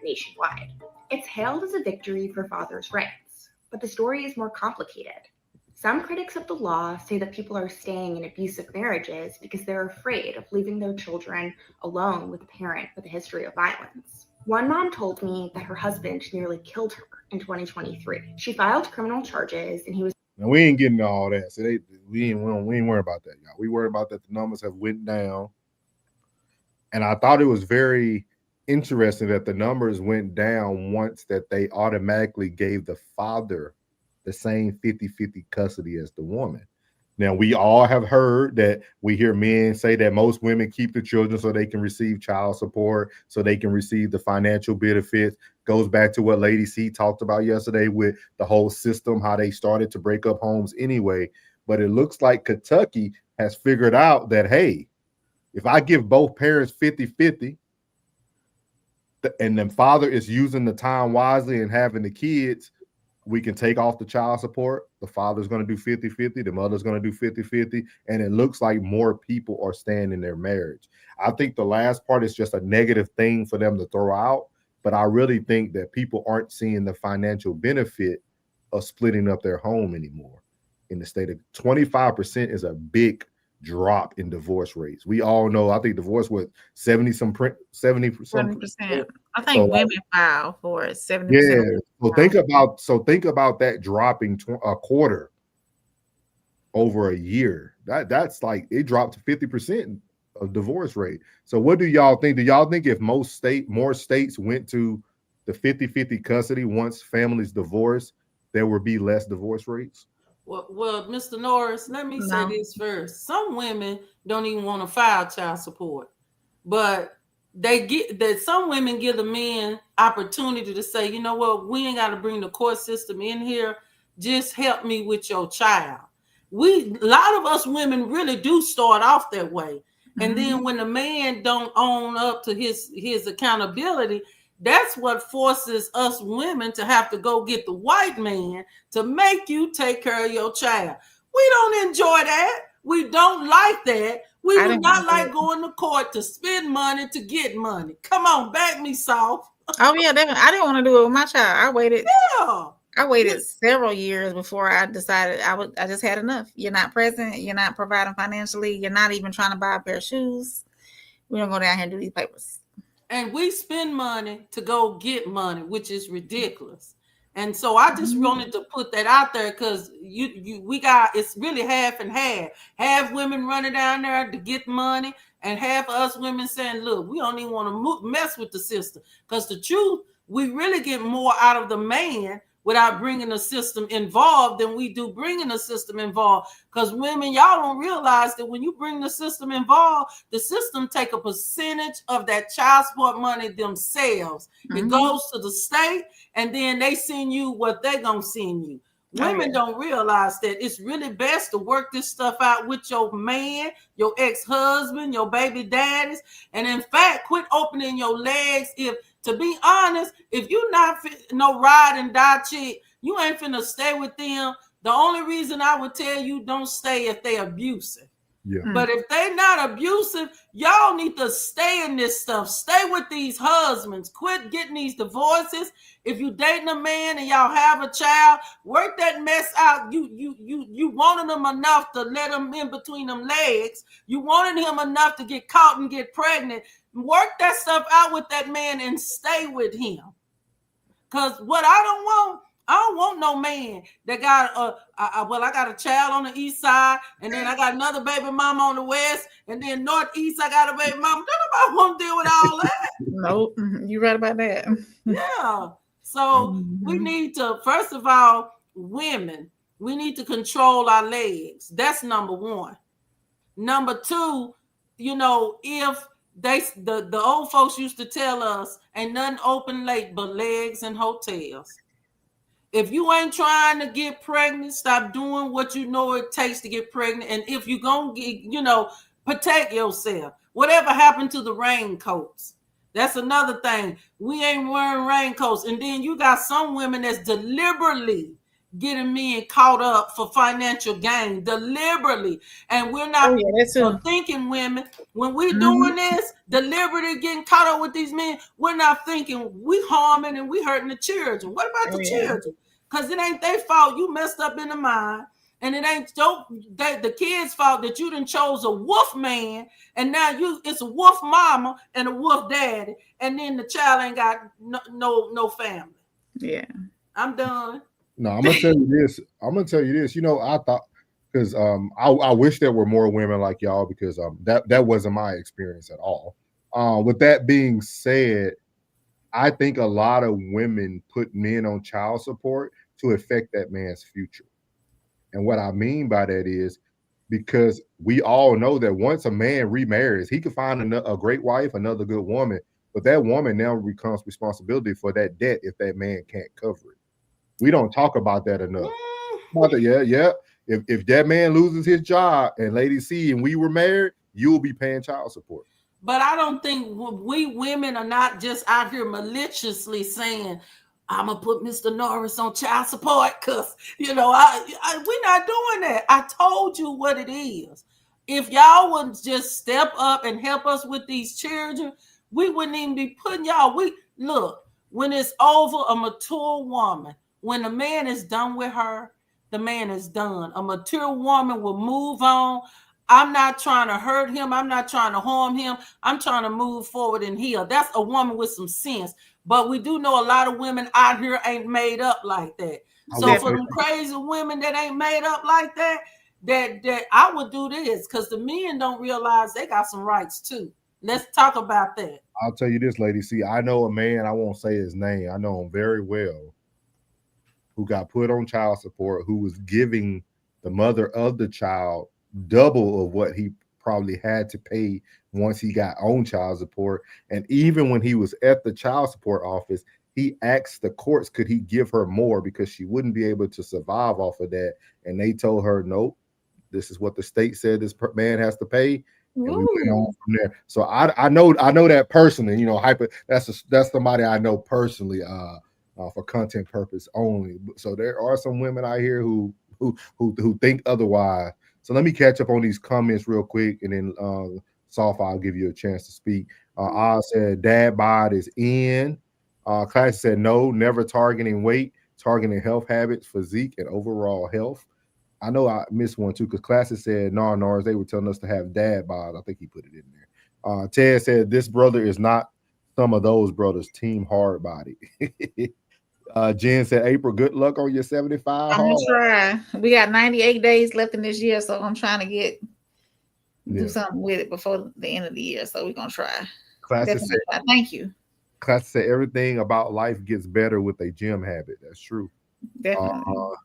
nationwide. It's hailed as a victory for fathers' rights, but the story is more complicated. Some critics of the law say that people are staying in abusive marriages because they're afraid of leaving their children alone with a parent with a history of violence. One mom told me that her husband nearly killed her in 2023. She filed criminal charges, and he was. Now, we ain't getting all that. So we ain't worried about that, y'all. We worried about that the numbers have went down. And I thought it was very interesting that the numbers went down once that they automatically gave the father the same 50-50 custody as the woman. Now, we all have heard that we hear men say that most women keep the children so they can receive child support, so they can receive the financial benefits. Goes back to what Lady C talked about yesterday with the whole system, how they started to break up homes anyway. But it looks like Kentucky has figured out that, hey, if I give both parents 50-50, and the father is using the time wisely and having the kids, we can take off the child support. The father's going to do 50-50. The mother's going to do 50-50. And it looks like more people are staying in their marriage. I think the last part is just a negative thing for them to throw out. But I really think that people aren't seeing the financial benefit of splitting up their home anymore. In the state of 25% is a big drop in divorce rates. We all know, I think divorce was 70%. I think women file for it 70%. Yeah. So think about that dropping a quarter over a year. That's like it dropped to 50% of divorce rate. So what do y'all think? Do y'all think if more states went to the 50-50 custody once families divorce, there would be less divorce rates? Well, Mr. Norris, let me say this first. Some women don't even want to file child support, but some women give the men opportunity to say, you know what, we ain't got to bring the court system in here. Just help me with your child. A lot of us women really do start off that way. And then when the man don't own up to his accountability, that's what forces us women to have to go get the white man to make you take care of your child. We don't enjoy that. We don't like that. We do not like going to court to spend money to get money. Come on, back me, soft. Oh yeah, definitely. I didn't want to do it with my child. I waited. Yeah. I waited several years before I decided I just had enough. You're not present. You're not providing financially. You're not even trying to buy a pair of shoes. We don't go down here and do these papers. And we spend money to go get money, which is ridiculous. And so I just wanted to put that out there because we got, it's really half and half. Half women running down there to get money, and half of us women saying, look, we don't even want to mess with the system. Because the truth, we really get more out of the man without bringing the system involved than we do bringing the system involved. Because women, y'all don't realize that when you bring the system involved, the system take a percentage of that child support money themselves. It goes to the state, and then they send you what they gonna send you. Women don't realize that it's really best to work this stuff out with your man, your ex-husband, your baby daddies. And in fact, quit opening your legs. To be honest, if you not no ride and die chick, you ain't finna stay with them. The only reason I would tell you don't stay if they abusive. Yeah. But if they not abusive, y'all need to stay in this stuff. Stay with these husbands. Quit getting these divorces. If you dating a man and y'all have a child, work that mess out. You wanted him enough to let him in between them legs. You wanted him enough to get caught and get pregnant. Work that stuff out with that man and stay with him. Because what I don't want no man that got I got a child on the east side, and then I got another baby mama on the west, and then northeast I got a baby mama. Don't nobody want to deal with all that. Nope, you right about that. Yeah. So we need to, first of all, women, we need to control our legs. That's number one. Number two, if the old folks used to tell us ain't nothing open late but legs and hotels. If you ain't trying to get pregnant, stop doing what you know it takes to get pregnant. And if you're going to get, protect yourself. Whatever happened to the raincoats? That's another thing. We ain't wearing raincoats. And then you got some women that's deliberately getting men caught up for financial gain, deliberately. And we're not thinking, women, when we're doing this, deliberately getting caught up with these men, we're not thinking we harming and we hurting the children. What about the children? Because it ain't their fault you messed up in the mind. And it ain't the kids' fault that you done chose a wolf man, and now it's a wolf mama and a wolf daddy, and then the child ain't got no family. Yeah. I'm done. No, I'm gonna tell you this. I thought, because I wish there were more women like y'all, because that wasn't my experience at all. With that being said, I think a lot of women put men on child support to affect that man's future. And what I mean by that is, because we all know that once a man remarries, he can find a great wife, another good woman, but that woman now becomes responsibility for that debt if that man can't cover it. We don't talk about that enough. Yeah. If that man loses his job and lady C and we were married, you will be paying child support. But I don't think we women are not just out here maliciously saying, I'm gonna put Mr. Norris on child support because we're not doing that. I told you what it is. If y'all would just step up and help us with these children, we wouldn't even be putting y'all. Look, when it's over, a mature woman, when the man is done with her, the man is done. A mature woman will move on. I'm not trying to hurt him. I'm not trying to harm him. I'm trying to move forward and heal. That's a woman with some sense. But we do know a lot of women out here ain't made up like that. So for them crazy women that ain't made up like that I would do this, because the men don't realize they got some rights too. Let's talk about that. I'll tell you this, lady. See, I know a man, I won't say his name, I know him very well, who got put on child support, who was giving the mother of the child double of what he probably had to pay once he got on child support. And even when he was at the child support office, he asked the courts, could he give her more, because she wouldn't be able to survive off of that. And they told her, nope, this is what the state said this man has to pay. And we went on from there. So I know that personally, you know, that's somebody I know personally for content purpose only. So there are some women out here who think otherwise. So let me catch up on these comments real quick, and then Soft, I'll give you a chance to speak. Oz said dad bod is in. Class said no, never targeting weight, targeting health habits, physique, and overall health. I know I missed one too, because Classic said Nars, they were telling us to have dad bod. I think he put it in there. Ted said this brother is not some of those brothers, team hard body. Jen said, April, good luck on your 75. I'm gonna try. We got 98 days left in this year, so I'm trying to do something with it before the end of the year. So we're gonna try. Classic said, thank you. Classic said everything about life gets better with a gym habit. That's true. Definitely.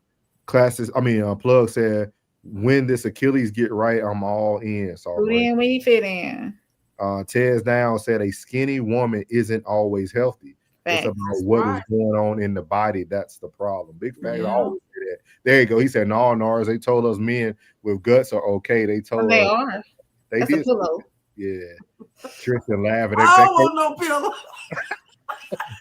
Plug said, when this Achilles get right, I'm all in. So when you fit in. Tez Down said a skinny woman isn't always healthy. It's about what is going on in the body. That's the problem. Big fact. I always say that. There you go. He said, no, Nars, they told us men with guts are okay. They told they us. Are. They That's did. A pillow. Yeah. Tristan laughing. I don't want no pillow.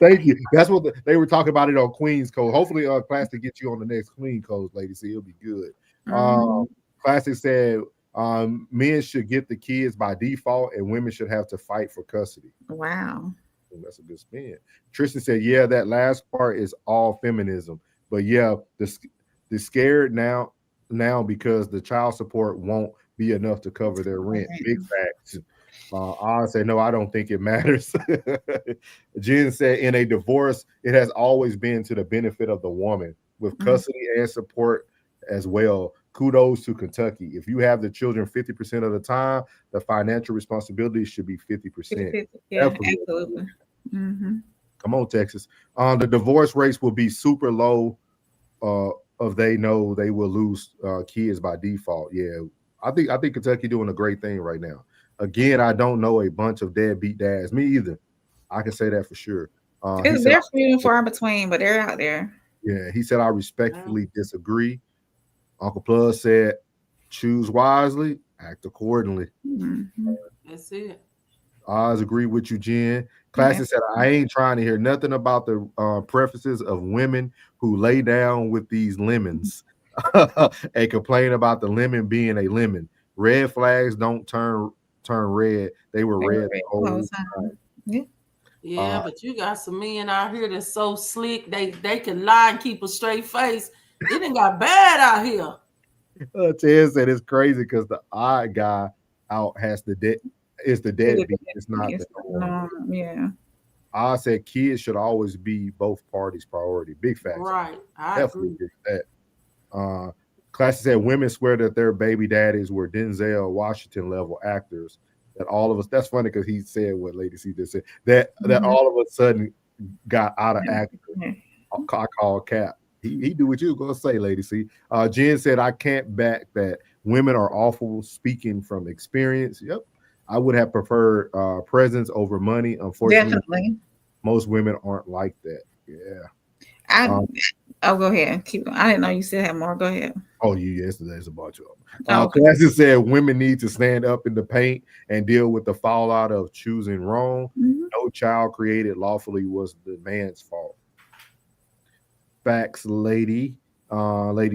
Thank you. That's what they were talking about it on Queen's Code. Hopefully, Classic get you on the next Queen Code, lady. See, it'll be good. Classic said men should get the kids by default, and women should have to fight for custody. Wow. That's a good spin. Tristan said, yeah, that last part is all feminism. But yeah, the scared now because the child support won't be enough to cover their rent. Big facts. I said, no, I don't think it matters. Jen said, in a divorce, it has always been to the benefit of the woman with custody and support as well. Kudos to Kentucky. If you have the children 50% of the time, the financial responsibility should be 50%. Yeah, absolutely. Come on, Texas. The divorce rates will be super low if they know they will lose kids by default. Yeah, I think Kentucky doing a great thing right now. Again, I don't know a bunch of deadbeat dads. Me either. I can say that for sure. They're few and far between, but they're out there. Yeah, he said, I respectfully disagree. Uncle Plus said, choose wisely, act accordingly. That's it. I agree with you, Jen. Classic said, I ain't trying to hear nothing about the preferences of women who lay down with these lemons and complain about the lemon being a lemon. Red flags don't turn red. They were red the whole time. Yeah, but you got some men out here that's so slick, they can lie and keep a straight face. It ain't got bad out here. Ted said it's crazy because the odd guy out has the deadbeat. It's not the norm. Yeah. I said kids should always be both parties' priority. Big facts. Right. I definitely agree. get that. Classy said women swear that their baby daddies were Denzel Washington level actors. That all of us, that's funny because he said what Lady C just said, that all of a sudden got out of acting. I call Cap. He do what you were gonna say, Lady C. Jen said, I can't back that. Women are awful, speaking from experience. Yep. I would have preferred presence over money. Unfortunately, definitely. Most women aren't like that. Yeah. Go ahead. Keep going. I didn't know you still have more. Go ahead. Oh, yes, there's a bunch of them. Classic said women need to stand up in the paint and deal with the fallout of choosing wrong. No child created lawfully was the man's fault. Facts, Lady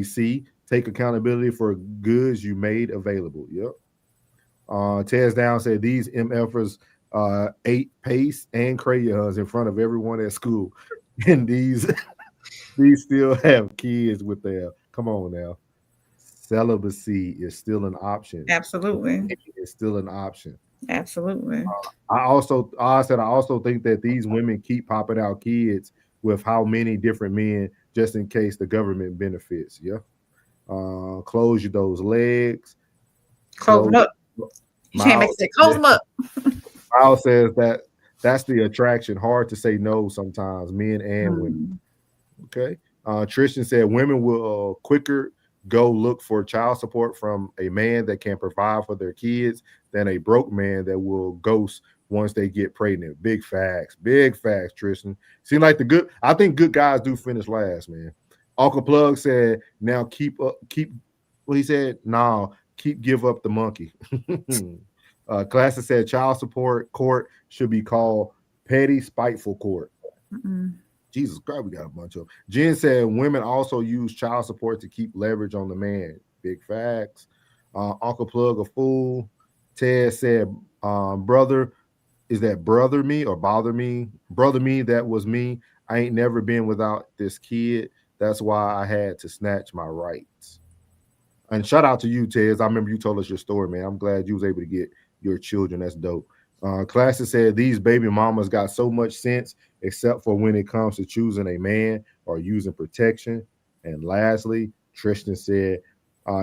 C. Take accountability for goods you made available. Yep. Tez Down said these MFers ate paste and crayons in front of everyone at school. And these still have kids with their, come on now. Celibacy is still an option. Absolutely. It's still an option. Absolutely. I also think that these women keep popping out kids with how many different men just in case the government benefits. Yeah. Close those legs. Close them up. You can't make it. Close them up. Miles says that's the attraction. Hard to say no sometimes, men and women. Okay. Tristan said women will quicker go look for child support from a man that can provide for their kids than a broke man that will ghost once they get pregnant. Big facts, Tristan. Seem like I think good guys do finish last, man. Uncle Plug said, now keep what he said, nah, give up the monkey. Classic said child support court should be called petty spiteful court. Jesus Christ, we got a bunch of. Jen said women also use child support to keep leverage on the man. Big facts. Uncle Plug a fool. Ted said, brother, is that brother me or bother me? Brother me, that was me. I ain't never been without this kid. That's why I had to snatch my rights. And shout out to you, Tez. I remember you told us your story, man. I'm glad you was able to get your children. That's dope. Classic said these baby mamas got so much sense, except for when it comes to choosing a man or using protection. And lastly, Tristan said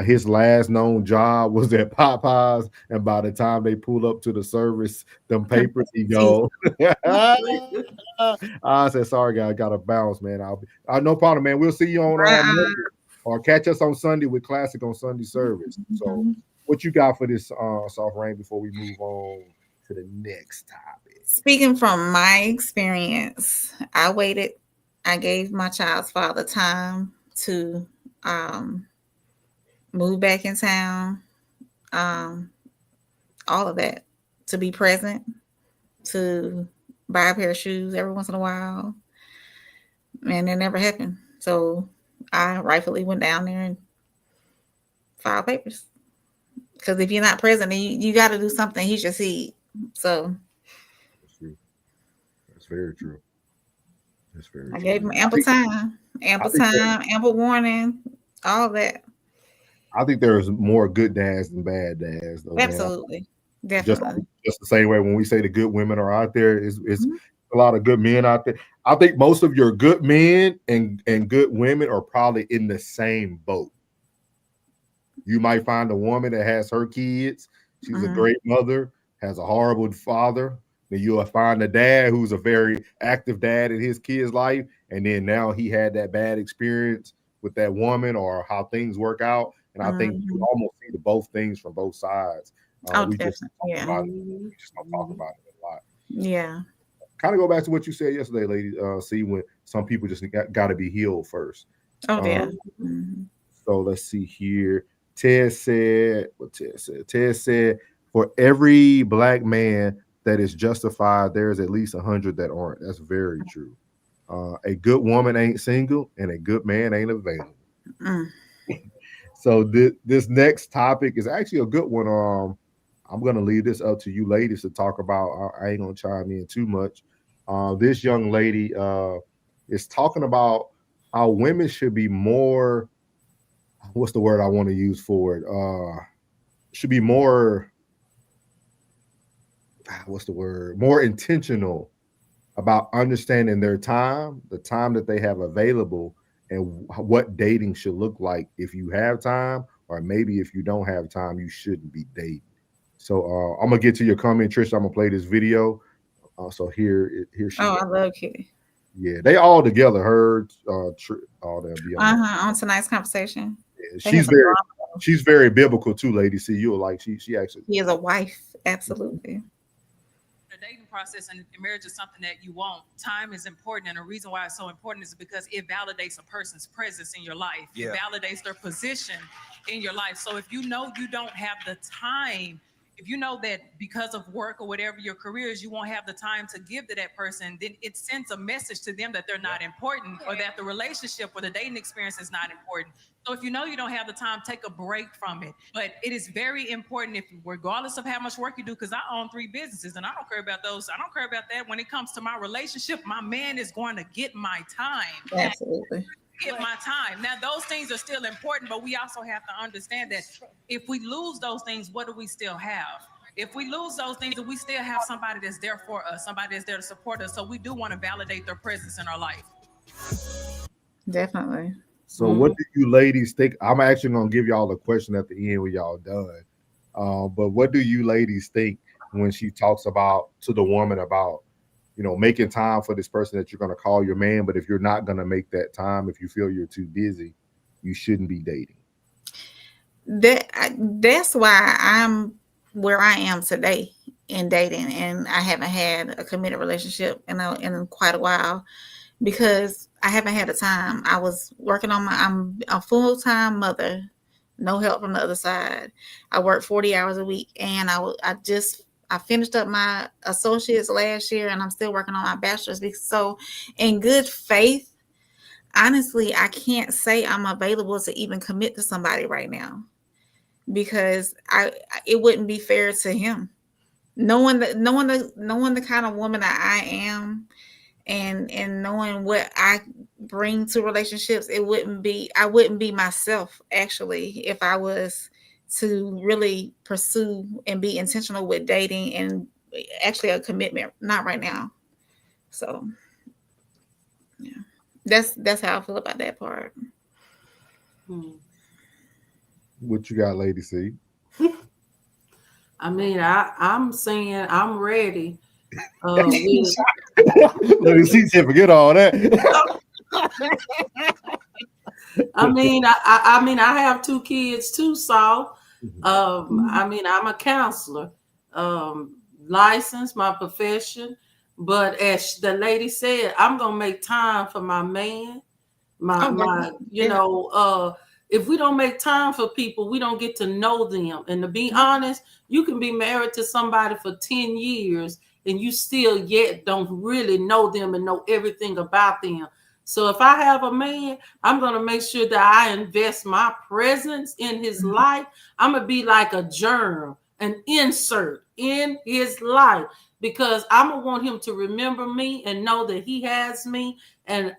his last known job was at Popeyes, and by the time they pulled up to the service, them papers he go. I said, sorry, guys, gotta bounce, man. No problem, man. We'll see you on Monday, or catch us on Sunday with Classic on Sunday service. So, what you got for this Soft Rain before we move on to the next topic? Speaking from my experience, I waited. I gave my child's father time to move back in town, all of that, to be present, to buy a pair of shoes every once in a while, and it never happened. So I rightfully went down there and filed papers, because if you're not present, then you got to do something. He's your seed. So that's very true. That's very I true. gave him ample time, ample warning, all that. I think there's more good dads than bad dads, though. Absolutely. Man. Definitely. Just the same way when we say the good women are out there, it's a lot of good men out there. I think most of your good men and good women are probably in the same boat. You might find a woman that has her kids. She's a great mother, has a horrible father. Then you'll find a dad who's a very active dad in his kid's life. And then now he had that bad experience with that woman, or how things work out. And I think you almost see both things from both sides. We just don't talk about it a lot. Yeah. Kind of go back to what you said yesterday, lady. See, when some people just got to be healed first. Oh, yeah. So let's see here. Ted said, for every black man that is justified, there's at least 100 that aren't. That's very true. A good woman ain't single, and a good man ain't available. So this next topic is actually a good one. I'm gonna leave this up to you ladies to talk about. I ain't gonna chime in too much. This young lady is talking about how women should be more. What's the word I want to use for it? Should be more. What's the word? More intentional about understanding their time, the time that they have available, and what dating should look like if you have time, or maybe if you don't have time, you shouldn't be dating. So I'm gonna get to your comment, Trish. I'm gonna play this video. So here she. Oh, I love Kitty. Yeah, they all together. Her, all them. On tonight's conversation. Yeah, she's very biblical too, lady. See, you'll like she actually. She is a wife, absolutely. The dating process and marriage is something that you want. Time is important, and the reason why it's so important is because it validates a person's presence in your life. Yeah. It validates their position in your life. So if you know you don't have the time, if you know that because of work or whatever your career is, you won't have the time to give to that person, then it sends a message to them that they're not important, or that the relationship or the dating experience is not important. So if you know you don't have the time, take a break from it. But it is very important, if regardless of how much work you do, because I own 3 businesses and I don't care about those. I don't care about that. When it comes to my relationship, my man is going to get my time. Absolutely. Get my time. Now, those things are still important, but we also have to understand that if we lose those things, what do we still have? If we lose those things, we still have somebody that's there for us, somebody that's there to support us. So we do want to validate their presence in our life. Definitely. So what do you ladies think? I'm actually going to give y'all a question at the end when y'all done. But what do you ladies think when she talks about to the woman about, making time for this person that you're going to call your man, but if you're not going to make that time, if you feel you're too busy, you shouldn't be dating? That's why I'm where I am today in dating, and I haven't had a committed relationship in quite a while, because I haven't had the time. I was working on I'm a full-time mother No help from the other side. I work 40 hours a week, and I finished up my associates last year, and I'm still working on my bachelor's. So in good faith, honestly, I can't say I'm available to even commit to somebody right now, because it wouldn't be fair to him. Knowing the kind of woman that I am, and knowing what I bring to relationships, I wouldn't be myself, actually, if I was to really pursue and be intentional with dating and actually a commitment. Not right now. So yeah, that's how I feel about that part. What you got, Lady C? I mean, I'm saying I'm ready. Lady C said, forget all that. I mean, I have 2 kids too, Saul. I mean, I'm a counselor, licensed, my profession. But as the lady said, I'm gonna make time for my man. If we don't make time for people, we don't get to know them. And to be honest, you can be married to somebody for 10 years and you still yet don't really know them and know everything about them. So if I have a man, I'm going to make sure that I invest my presence in his life. I'm going to be like a germ, an insert in his life, because I'm going to want him to remember me and know that he has me and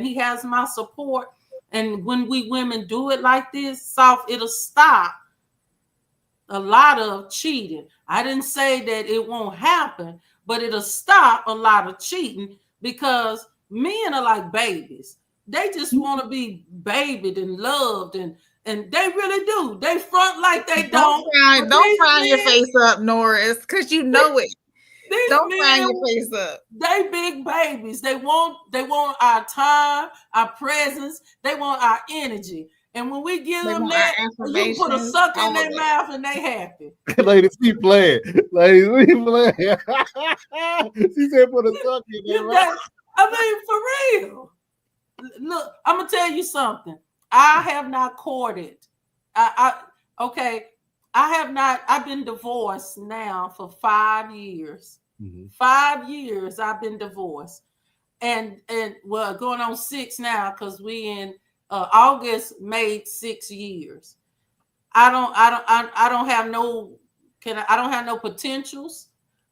he has my support. And when we women do it like this, it'll stop a lot of cheating. I didn't say that it won't happen, but it'll stop a lot of cheating, because men are like babies. They just want to be babied and loved, and they really do. They front like they don't. Don't fry your face up, Norris, because you know it. Don't fry your face up. They big babies. They want our time, our presence. They want our energy. And when we give them that, you put a suck in their mouth and they happy. Lady C playing. Lady C playing. She said put a suck in their mouth. I mean, for real. Look, I'm gonna tell you something. I have not courted. Okay. I have not. I've been divorced now for 5 years. 5 years I've been divorced, and well, going on 6 now, because we in August made 6 years. I don't have no I don't have no potentials.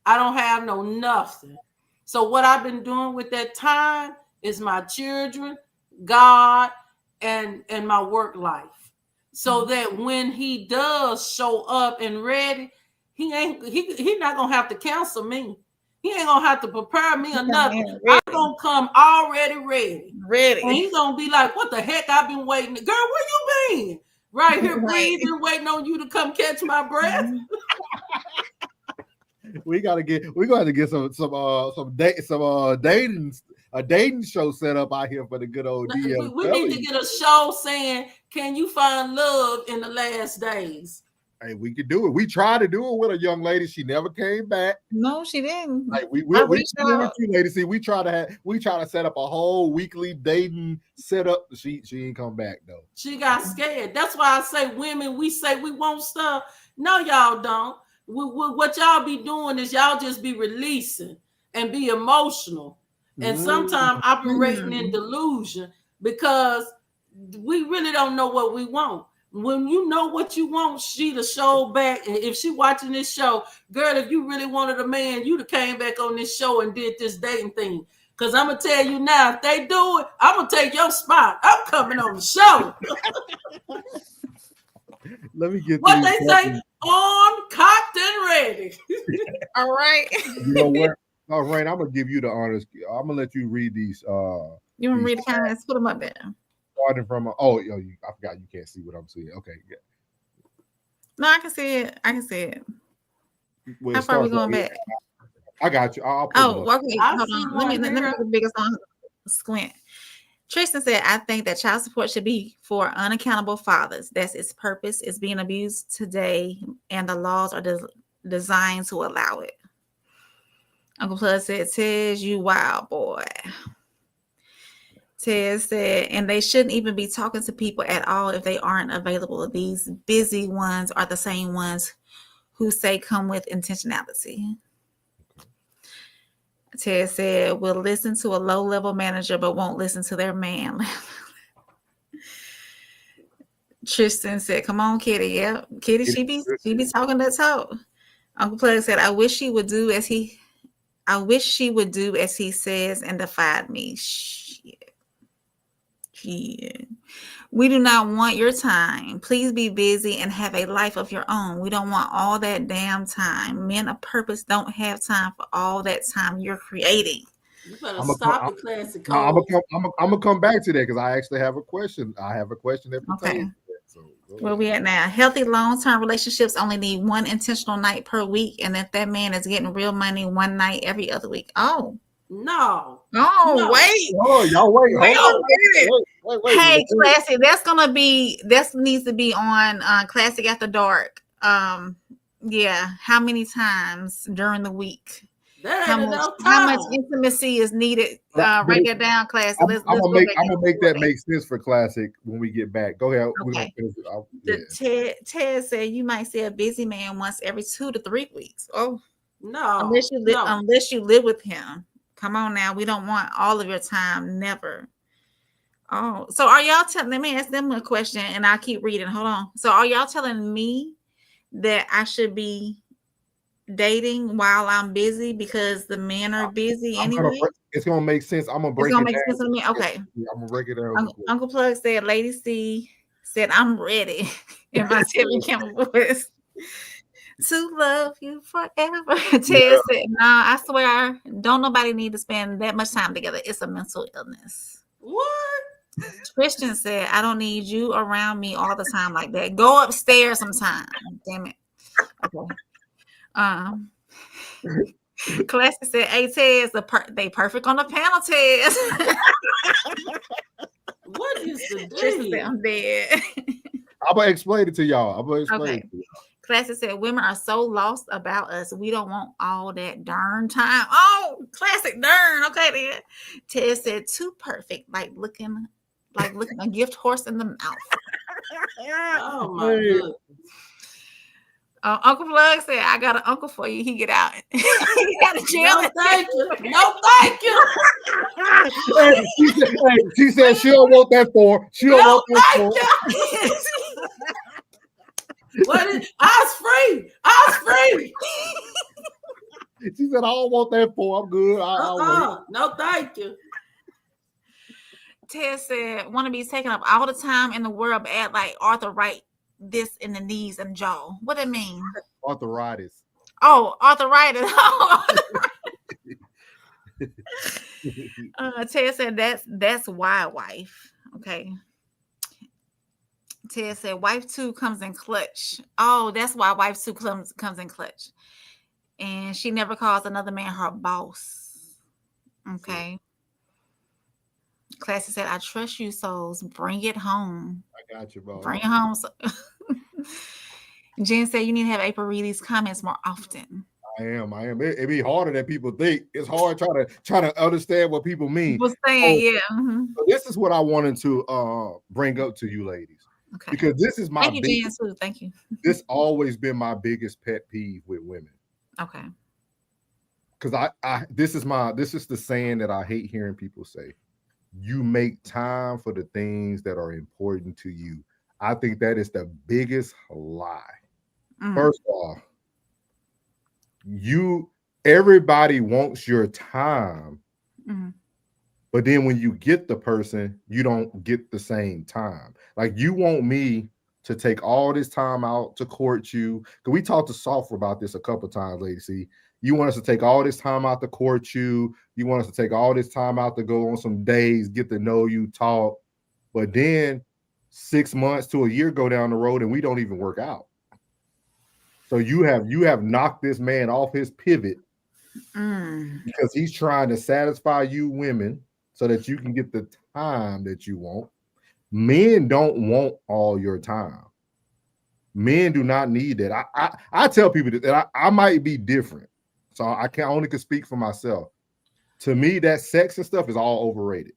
I don't have no nothing. So what I've been doing with that time is my children, God, and my work life. So that when he does show up and ready, he not gonna have to counsel me. He ain't gonna have to prepare me or nothing. I'm gonna come already ready. And he's gonna be like, what the heck? I've been waiting. Girl, where you been? Right here breathing, waiting on you to come catch my breath. We're gonna have to get a dating show set up out here for the good old DM. We need to get a show saying, can you find love in the last days? Hey, we could do it. We tried to do it with a young lady. She never came back. No, she didn't. Like we lady. See, we try to set up a whole weekly dating setup. She ain't come back though. She got scared. That's why I say women, we say we want stuff. No, y'all don't. What y'all be doing is y'all just be releasing and be emotional, and sometimes operating in delusion, because we really don't know what we want. When you know what you want, she the show back. And if she watching this show, girl, if you really wanted a man, you'd have came back on this show and did this dating thing. Because I'm going to tell you now, if they do it, I'm going to take your spot. I'm coming on the show. Let me get what they say, on, cocked, and ready. All right. You know what? All right, I'm going to give you the honors. I'm going to let you read these. You want to read the comments? Put them up there. Starting from, I forgot you can't see what I'm seeing. Okay, yeah. No, I can see it. Well, how far are we going back? I got you. I'll okay. Hold on. Let me put the biggest on squint. Tristan said, I think that child support should be for unaccountable fathers. That's its purpose. It's being abused today, and the laws are designed to allow it. Uncle Plus said, Tiz, you wild boy. Ted said, and they shouldn't even be talking to people at all if they aren't available. These busy ones are the same ones who say come with intentionality. Ted said, will listen to a low-level manager but won't listen to their man. Tristan said, come on, Kitty. Yeah, Kitty, she be talking that talk. Uncle Plug said, I wish she would do as he says and defied me. Shit. We do not want your time. Please be busy and have a life of your own. We don't want all that damn time. Men of purpose don't have time for all that time you're creating. You better stop the classic code. I'm gonna come back to that because I actually have a question. I have a question that pertains to that. So where we at now? Healthy long-term relationships only need one intentional night per week, and if that man is getting real money, one night every other week. Oh no! Oh wait! Oh, y'all wait! Wait. Hey, Classic. That needs to be on Classic After Dark. Yeah. How many times during the week? How much intimacy is needed? Write that down, Classic. I'm gonna make that make sense for Classic when we get back. Go ahead. Okay. Ted said you might see a busy man once every 2 to 3 weeks. Oh no! Unless you live with him. Come on now. We don't want all of your time. Never. Oh, so are y'all telling? Let me ask them a question, and I'll keep reading. Hold on. So are y'all telling me that I should be dating while I'm busy because the men are busy anyway? It's gonna make sense. I'm gonna break it down. Make sense to me. Okay. I'm gonna break it down. Uncle Plug said, "Lady C said I'm ready," in my Timmy Campbell voice. To love you forever. Ted said, "Nah, I swear, don't nobody need to spend that much time together. It's a mental illness." What? Christian said, I don't need you around me all the time like that. Go upstairs sometime. Damn it. Okay. Classic said, hey, Tez, they perfect on the panel, Tez. What is the Christian said, I'm dead. I'm going to explain it to y'all. Classic said, women are so lost about us. We don't want all that darn time. Oh, Classic darn. Okay, then. Tez said, too perfect, like looking a gift horse in the mouth. Oh my goodness. Uncle Plug said, I got an uncle for you. He get out. He got a jail. No, thank you. No, thank you. She said she don't want that for. She don't want that for. What is I was free. She said, I don't want that for. I'm good. No, thank you. Ted said, want to be taken up all the time in the world, but act like Arthur Wright this in the knees and jaw. What it mean? Arthritis. Oh, arthritis. Ted said that's why wife. Okay. Ted said wife 2 comes in clutch. Oh, that's why wife 2 comes in clutch. And she never calls another man her boss. Okay. Classy said, I trust you, souls. Bring it home. I got you, bro. Bring it home. Jen said you need to have April read these comments more often. I am. It be harder than people think. It's hard trying to understand what people mean. People saying, yeah. Mm-hmm. So this is what I wanted to bring up to you ladies. Okay. Because this is my biggest, Jen, too. Thank you. This always been my biggest pet peeve with women. Okay. Because this is the saying that I hate hearing people say. You make time for the things that are important to you. I think that is the biggest lie. First off, everybody wants your time, but then when you get the person, you don't get the same time. Like you want me to take all this time out to court you. Because we talked to Software about this a couple times, lady. See, you want us to take all this time out to court you. You want us to take all this time out to go on some days, get to know you, talk. But then 6 months to a year go down the road and we don't even work out. So you have knocked this man off his pivot because he's trying to satisfy you women so that you can get the time that you want. Men don't want all your time. Men do not need that. I tell people that I might be different. So I can only speak for myself. To me, that sex and stuff is all overrated.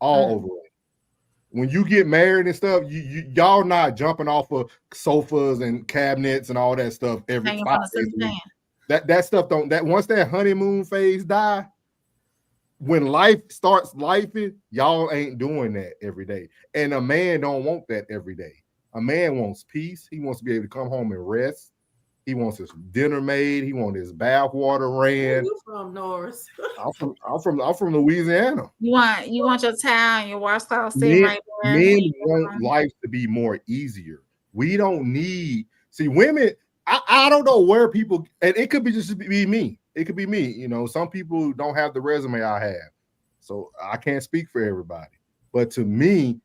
all overrated. When you get married and stuff, y'all not jumping off of sofas and cabinets and all that stuff every 5 days a week. That stuff don't. That once that honeymoon phase die, when life starts lifing, y'all ain't doing that every day. And a man don't want that every day. A man wants peace. He wants to be able to come home and rest. He wants his dinner made. He wants his bath water ran. Where you from, Norris? I'm from Louisiana. You want your towel and your washcloth Men, right there. men want life to be more easier. We don't need women. I don't know where people, and it could be just be me. It could be me. You know, some people don't have the resume I have, so I can't speak for everybody. But to me,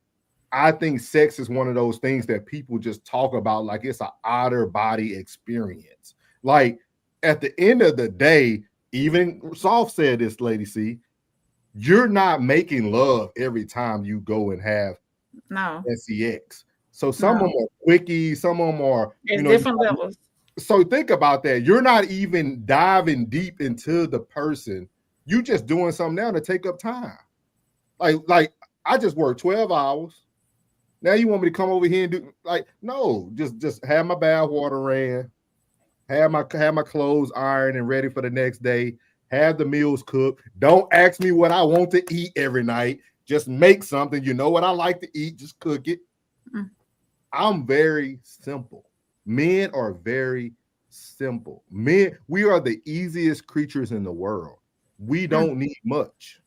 I think sex is one of those things that people just talk about like it's an outer body experience. Like at the end of the day, even Soft said this, Lady C, you're not making love every time you go and have sex. So some of them are quickie, some of them are different levels. So think about that. You're not even diving deep into the person. You just doing something now to take up time. Like I just worked 12 hours. Now you want me to come over here and do no, just have my bath water ran, have my clothes ironed and ready for the next day, have the meals cooked. Don't ask me what I want to eat every night. Just make something. You know what I like to eat, just cook it. I'm very simple. Men are very simple. Men, we are the easiest creatures in the world. We don't need much.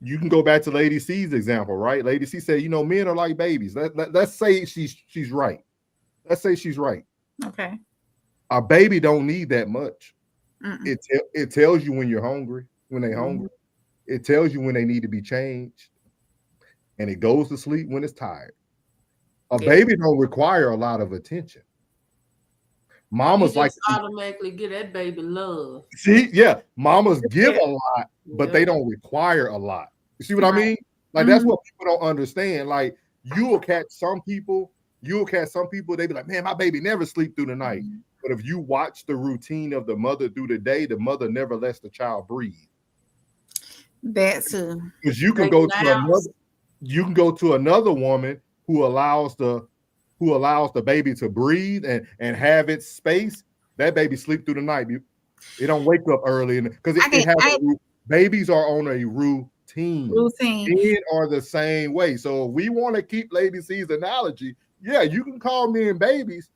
You can go back to Lady C's example, right? Lady C said, men are like babies. Let's say she's right. Let's say she's right. Okay. A baby don't need that much. It tells you when you're hungry, when they're hungry. It tells you when they need to be changed. And it goes to sleep when it's tired. A baby don't require a lot of attention. Mamas like automatically get that baby love. See, mamas give a lot, but they don't require a lot. You see what I mean? Like that's what people don't understand. Like you'll catch some people, they be like, man, my baby never sleep through the night. But if you watch the routine of the mother through the day, the mother never lets the child breathe. That too. Because you can go to another woman who allows the baby to breathe and have its space. That baby sleep through the night. It don't wake up early because babies are on a routine. Men are the same way. So if we want to keep Lady C's analogy, you can call men babies,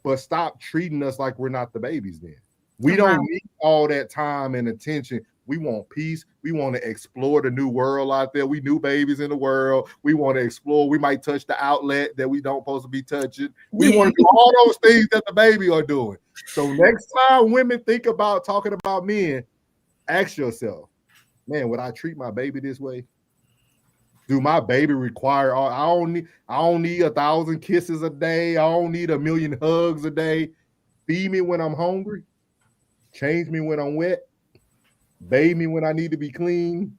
but stop treating us like we're not the babies then. We don't need all that time and attention. We want peace. We want to explore the new world out there. We new babies in the world. We want to explore. We might touch the outlet that we don't supposed to be touching. We want to do all those things that the baby are doing. So next time women think about talking about men, ask yourself, man, would I treat my baby this way? Do my baby require I don't need 1,000 kisses a day. I don't need 1,000,000 hugs a day. Feed me when I'm hungry. Change me when I'm wet. Bathe me when I need to be clean,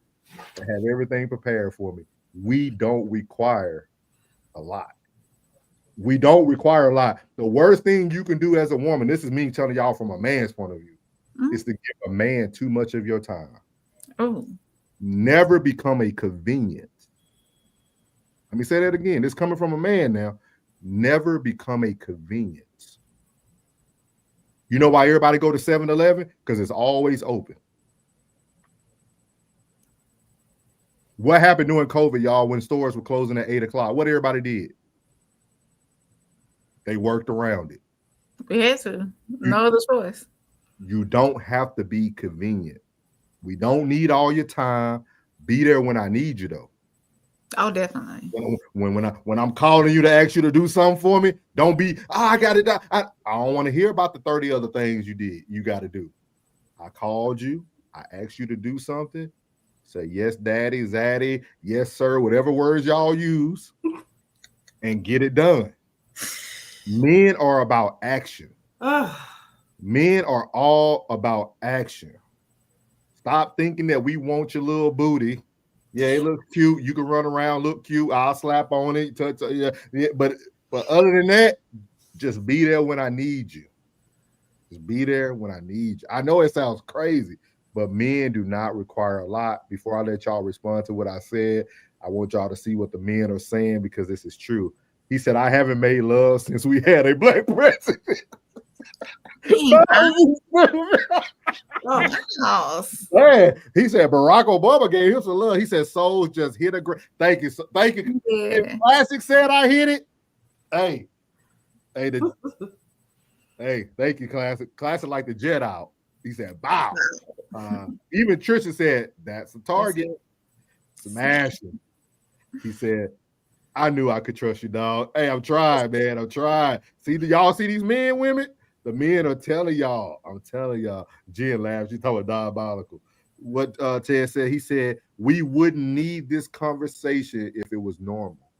and have everything prepared for me. We don't require a lot. We don't require a lot. The worst thing you can do as a woman, this is me telling y'all from a man's point of view, is to give a man too much of your time. Never become a convenience. Let me say that again. This coming from a man now. Never become a convenience. You know why everybody go to 7-Eleven? Because it's always open. What happened during COVID, y'all, when stores were closing at 8 o'clock? What everybody did? They worked around it. We had to. No other choice. You don't have to be convenient. We don't need all your time. Be there when I need you, though. Oh, definitely. When I'm calling you to ask you to do something for me, don't be, I got it. I don't want to hear about the 30 other things you got to do. I called you. I asked you to do something. Say, yes, daddy, zaddy, yes, sir, whatever words y'all use, and get it done. Men are about action. Men are all about action. Stop thinking that we want your little booty. Yeah, it looks cute. You can run around, look cute. I'll slap on it. But other than that, just be there when I need you. Just be there when I need you. I know it sounds crazy, but men do not require a lot. Before I let y'all respond to what I said, I want y'all to see what the men are saying because this is true. He said, I haven't made love since we had a black president. Man, he said Barack Obama gave him some love. He said souls just hit a great. Thank you. Thank you. Yeah. If Classic said I hit it. Hey, thank you, Classic. Classic like the jet out. He said, bow. Even Trisha said, that's a target. Smashing. He said, I knew I could trust you, dog. Hey, I'm trying, man. I'm trying. See, do y'all see these men, women? The men are telling y'all. I'm telling y'all. Jen laughs. She's talking diabolical. What Ted said, he said, we wouldn't need this conversation if it was normal.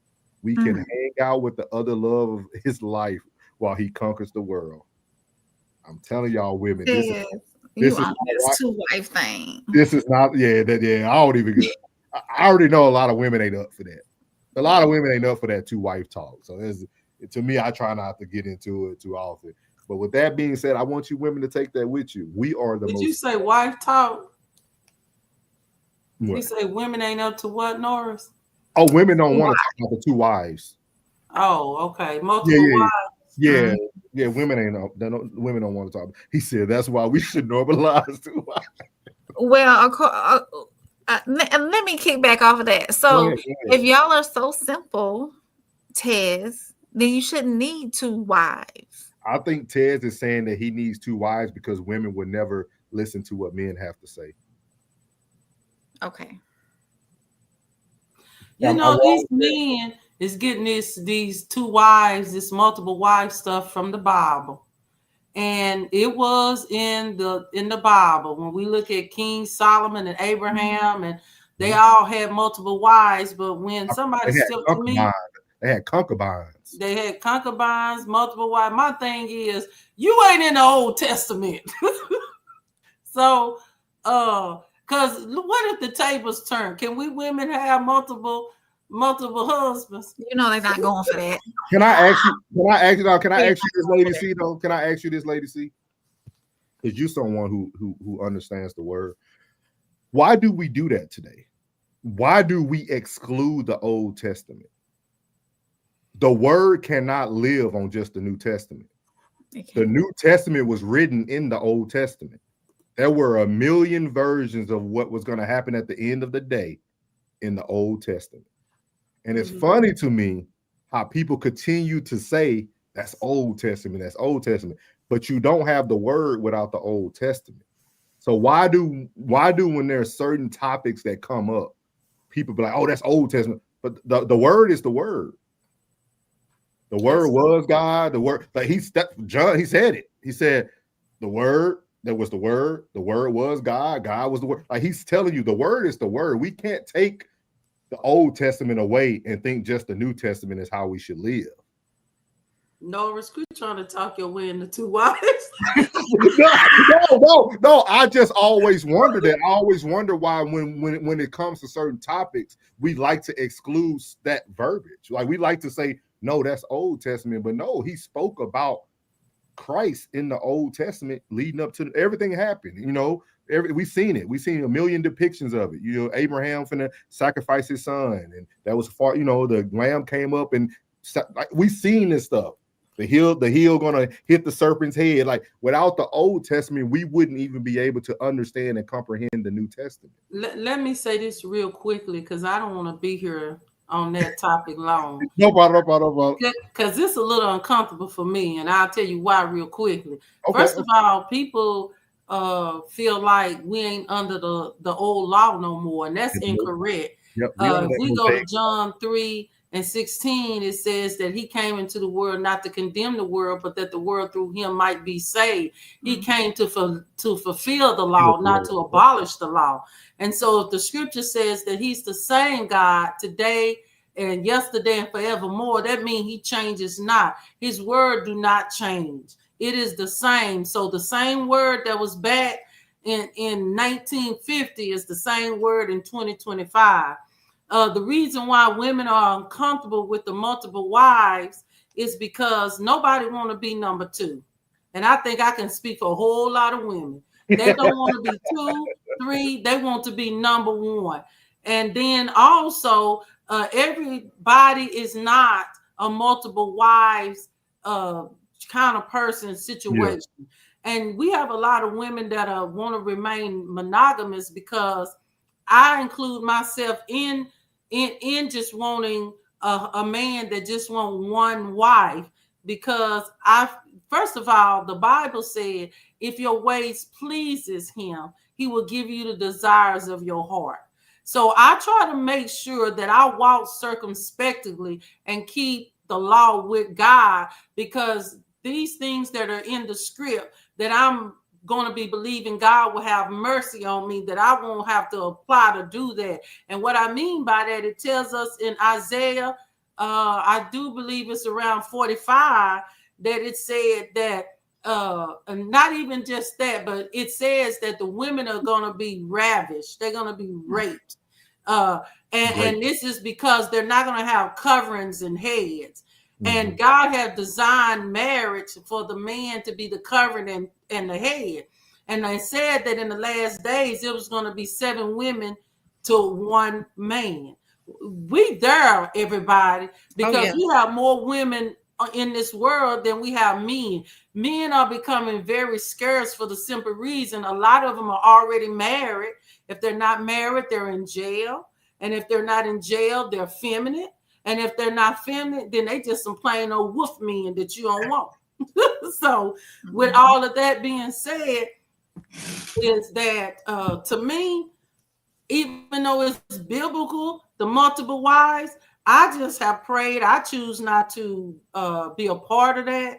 We can hang out with the other love of his life while he conquers the world. I'm telling y'all, women, this is this two-wife thing. This is not, I don't even. I already know a lot of women ain't up for that. A lot of women ain't up for that two-wife talk. So to me, I try not to get into it too often. But with that being said, I want you women to take that with you. We are the most. Did you say wife talk? What? You say women ain't up to what, Norris? Oh, women don't want to talk about the two wives. Oh, okay. Multiple wives. Yeah, women ain't up. Women don't want to talk. He said that's why we should normalize two wives. Well, let me kick back off of that. So go ahead. If y'all are so simple, Tez, then you shouldn't need two wives. I think Tez is saying that he needs two wives because women would never listen to what men have to say. Okay. You know, these men is getting these two wives, this multiple wife stuff from the Bible. And it was in the Bible. When we look at King Solomon and Abraham, and they all had multiple wives, but when somebody stepped to me, they had concubines. They had concubines, multiple wives. My thing is, you ain't in the Old Testament. So, because what if the tables turn? Can we women have multiple husbands? You know they're not going for that. Can I ask you this, Lady C, though? Can I ask you this, Lady C? Because you're someone who understands the word. Why do we do that today? Why do we exclude the Old Testament? The word cannot live on just the New Testament. The New Testament was written in the Old Testament. There were a million versions of what was going to happen at the end of the day in the Old Testament. And it's funny to me how people continue to say that's Old Testament, but you don't have the word without the Old Testament. So why do when there's certain topics that come up, people be like, oh, that's Old Testament, but the word is the word. The word was God. The word, like John, he said it. He said the word. That was the word. The word was God. God was the word. Like he's telling you, the word is the word. We can't take the Old Testament away and think just the New Testament is how we should live. Norris, quit trying to talk your way into two wives. No. I just always wonder that. I always wonder why when it comes to certain topics, we like to exclude that verbiage. Like we like to say, no, that's Old Testament, but no, he spoke about Christ in the Old Testament leading up to everything happened. You know, we've seen it. We've seen a million depictions of it. You know, Abraham finna sacrifice his son, and that was far. You know, the lamb came up, and we've seen this stuff. The heel gonna hit the serpent's head. Like without the Old Testament, we wouldn't even be able to understand and comprehend the New Testament. Let me say this real quickly because I don't want to be here on that topic long. No problem. Because it's a little uncomfortable for me, and I'll tell you why real quickly. Okay. First of all, people feel like we ain't under the old law no more, and that's incorrect. Yep. If we go to John 3:16, it says that he came into the world not to condemn the world, but that the world through him might be saved. He came to fulfill the law, not to abolish the law. And so if the scripture says that he's the same God today and yesterday and forevermore, that means he changes not. His word do not change. It is the same. So the same word that was back in 1950 is the same word in 2025. The reason why women are uncomfortable with the multiple wives is because nobody want to be number two. And I think I can speak for a whole lot of women. They don't want to be 2, 3. They want to be number 1. And then also, everybody is not a multiple wives kind of person situation. Yeah. And we have a lot of women that want to remain monogamous, because I include myself in just wanting a man that just want one wife, because first of all, the Bible said, if your ways pleases him, he will give you the desires of your heart. So I try to make sure that I walk circumspectly and keep the law with God, because these things that are in the script that I'm going to be believing God will have mercy on me, that I won't have to apply to do that. And what I mean by that, it tells us in Isaiah, I do believe it's around 45, that it said that, and not even just that, but it says that the women are going to be ravished. They're going to be raped. And this is because they're not going to have coverings and heads. And God had designed marriage for the man to be the covering and the head. And they said that in the last days, it was going to be 7 women to 1 man. We there, everybody, because we have more women in this world than we have men. Men are becoming very scarce for the simple reason a lot of them are already married. If they're not married, they're in jail. And if they're not in jail, they're feminine. And if they're not feminine, then they just some plain old wolf men that you don't want. So with all of that being said, is that to me, even though it's biblical, the multiple wives, I just have prayed. I choose not to be a part of that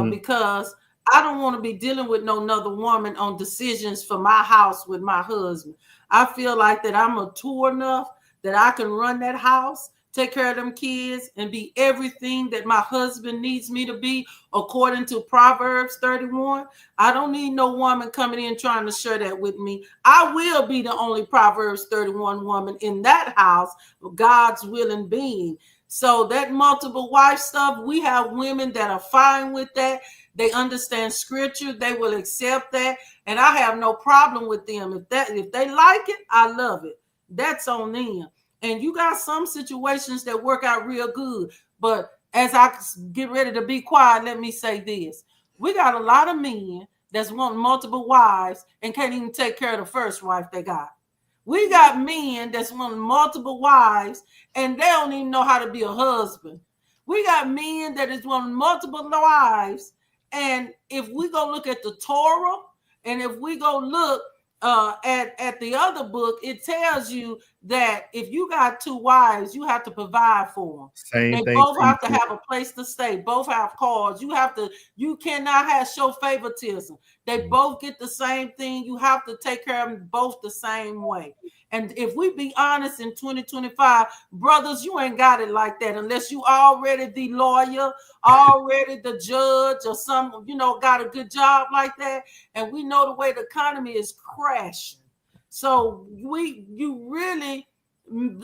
because I don't want to be dealing with no another woman on decisions for my house with my husband. I feel like that I'm mature enough that I can run that house, take care of them kids, and be everything that my husband needs me to be according to Proverbs 31. I don't need no woman coming in trying to share that with me. I will be the only Proverbs 31 woman in that house, God's willing being. So that multiple wife stuff, we have women that are fine with that. They understand scripture. They will accept that. And I have no problem with them. If they like it, I love it. That's on them. And you got some situations that work out real good. But as I get ready to be quiet, let me say this. We got a lot of men that's wanting multiple wives and can't even take care of the first wife they got. We got men that's wanting multiple wives and they don't even know how to be a husband. We got men that is wanting multiple wives. And if we go look at the Torah, and if we go look at the other book, it tells you that if you got 2 wives, you have to provide for them. They both have to have a place to stay. Both have cars. You cannot show favoritism. They both get the same thing. You have to take care of them both the same way. And if we be honest in 2025, brothers, you ain't got it like that unless you already the lawyer, already the judge, or some, got a good job like that. And we know the way the economy is crashing. So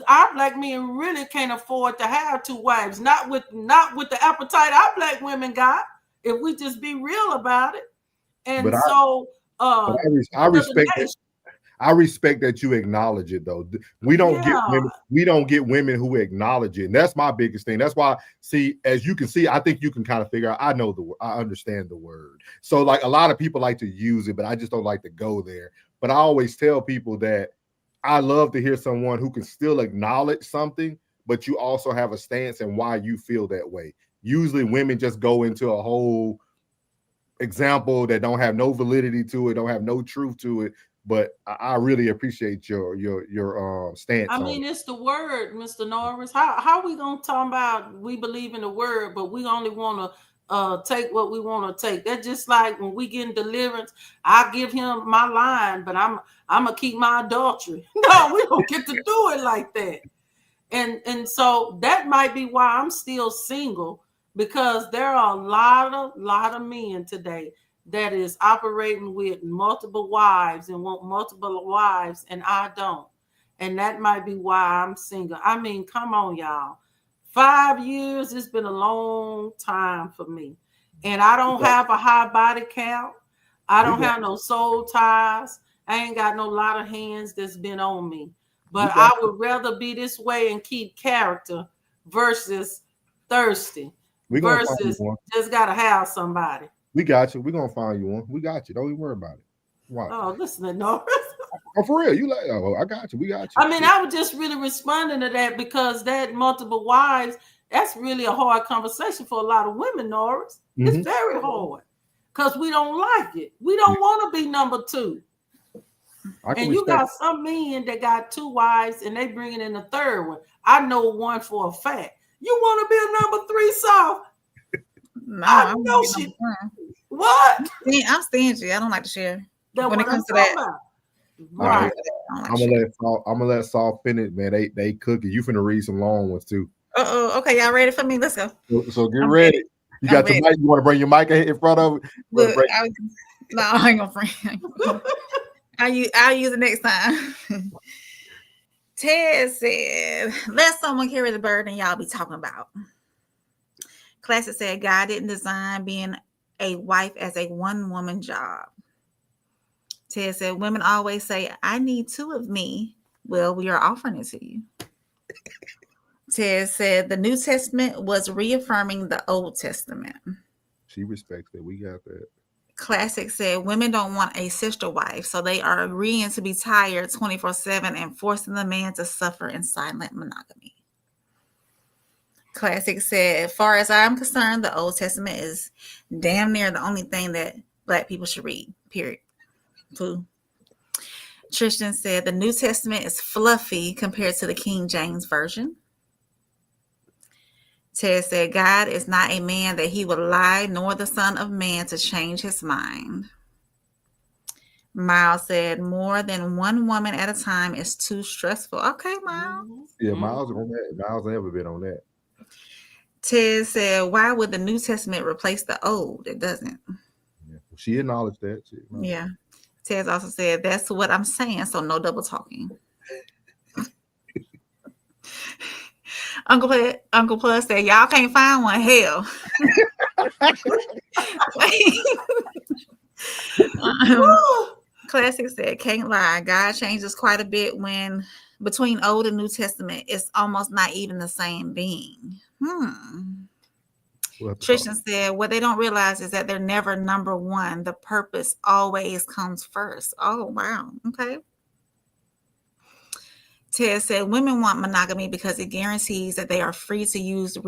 our black men really can't afford to have 2 wives, not with the appetite our black women got, if we just be real about it. And I respect that. I respect that you acknowledge it, though. We don't get women who acknowledge it, and that's my biggest thing. That's why, as you can see, I think you can kind of figure out. I understand the word. So, like, a lot of people like to use it, but I just don't like to go there. But I always tell people that I love to hear someone who can still acknowledge something, but you also have a stance and why you feel that way. Usually, women just go into a whole example that don't have no validity to it, don't have no truth to it. But I really appreciate your stance. I mean, it's the word, Mr. Norris. How we gonna talk about we believe in the word, but we only want to take what we want to take? That's just like when we get in deliverance, I give him my line, but I'm gonna keep my adultery. No, we don't get to do it like that. And so that might be why I'm still single, because there are a lot of men today that is operating with multiple wives and want multiple wives, and I don't. And that might be why I'm single. I mean, come on, y'all. 5 years, it's been a long time for me. And I don't have a high body count. I don't have no soul ties. I ain't got no lot of hands that's been on me. But I would rather be this way and keep character versus thirsty versus just gotta have somebody. We got you. We're gonna find you one. We got you. Don't even worry about it. Watch. Oh, listen to Norris. Oh, for real. You like, oh, I got you. We got you. I mean, I was just really responding to that because that multiple wives, that's really a hard conversation for a lot of women, Norris. It's very hard because we don't like it. We don't want to be number two. And you got some men that got 2 wives and they bringing in a third one. I know one for a fact. You want to be a number 3, South? No, I know she. What? I'm stingy. I don't like to share. That's when it comes to that. Right. I'm gonna let Saul finish, man. They cooking. You finna read some long ones too. Okay, y'all ready for me? Let's go. So get ready. You got your mic. You want to bring your mic in front of it? Look, no, I ain't gonna bring. I'll use it next time. Ted said, "Let someone carry the burden y'all be talking about." Classic said, "God didn't design being a wife as a one-woman job." Ted said, "Women always say, I need 2 of me." Well, we are offering it to you. Ted said, "The New Testament was reaffirming the Old Testament." She respects that. We got that. Classic said, "Women don't want a sister wife, so they are agreeing to be tired 24/7 and forcing the man to suffer in silent monogamy." Classic said, "Far as I'm concerned, the Old Testament is damn near the only thing that Black people should read, period." Pooh. Tristan said, "The New Testament is fluffy compared to the King James Version." Ted said, "God is not a man that he would lie, nor the son of man to change his mind." Miles said, "More than one woman at a time is too stressful." Okay, Miles. Yeah, Miles on that. Miles never been on that. Ted said, "Why would the New Testament replace the Old? It doesn't." Yeah. She acknowledged that. Yeah. Ted also said, "That's what I'm saying, so no double talking." Uncle Plus said, "Y'all can't find one. Hell." Classic said, "Can't lie. God changes quite a bit when between Old and New Testament. It's almost not even the same being." Tristan said, "What they don't realize is that they're never number one. The purpose always comes first." Oh, wow. Okay. Ted said, "Women want monogamy because it guarantees that they are free to use the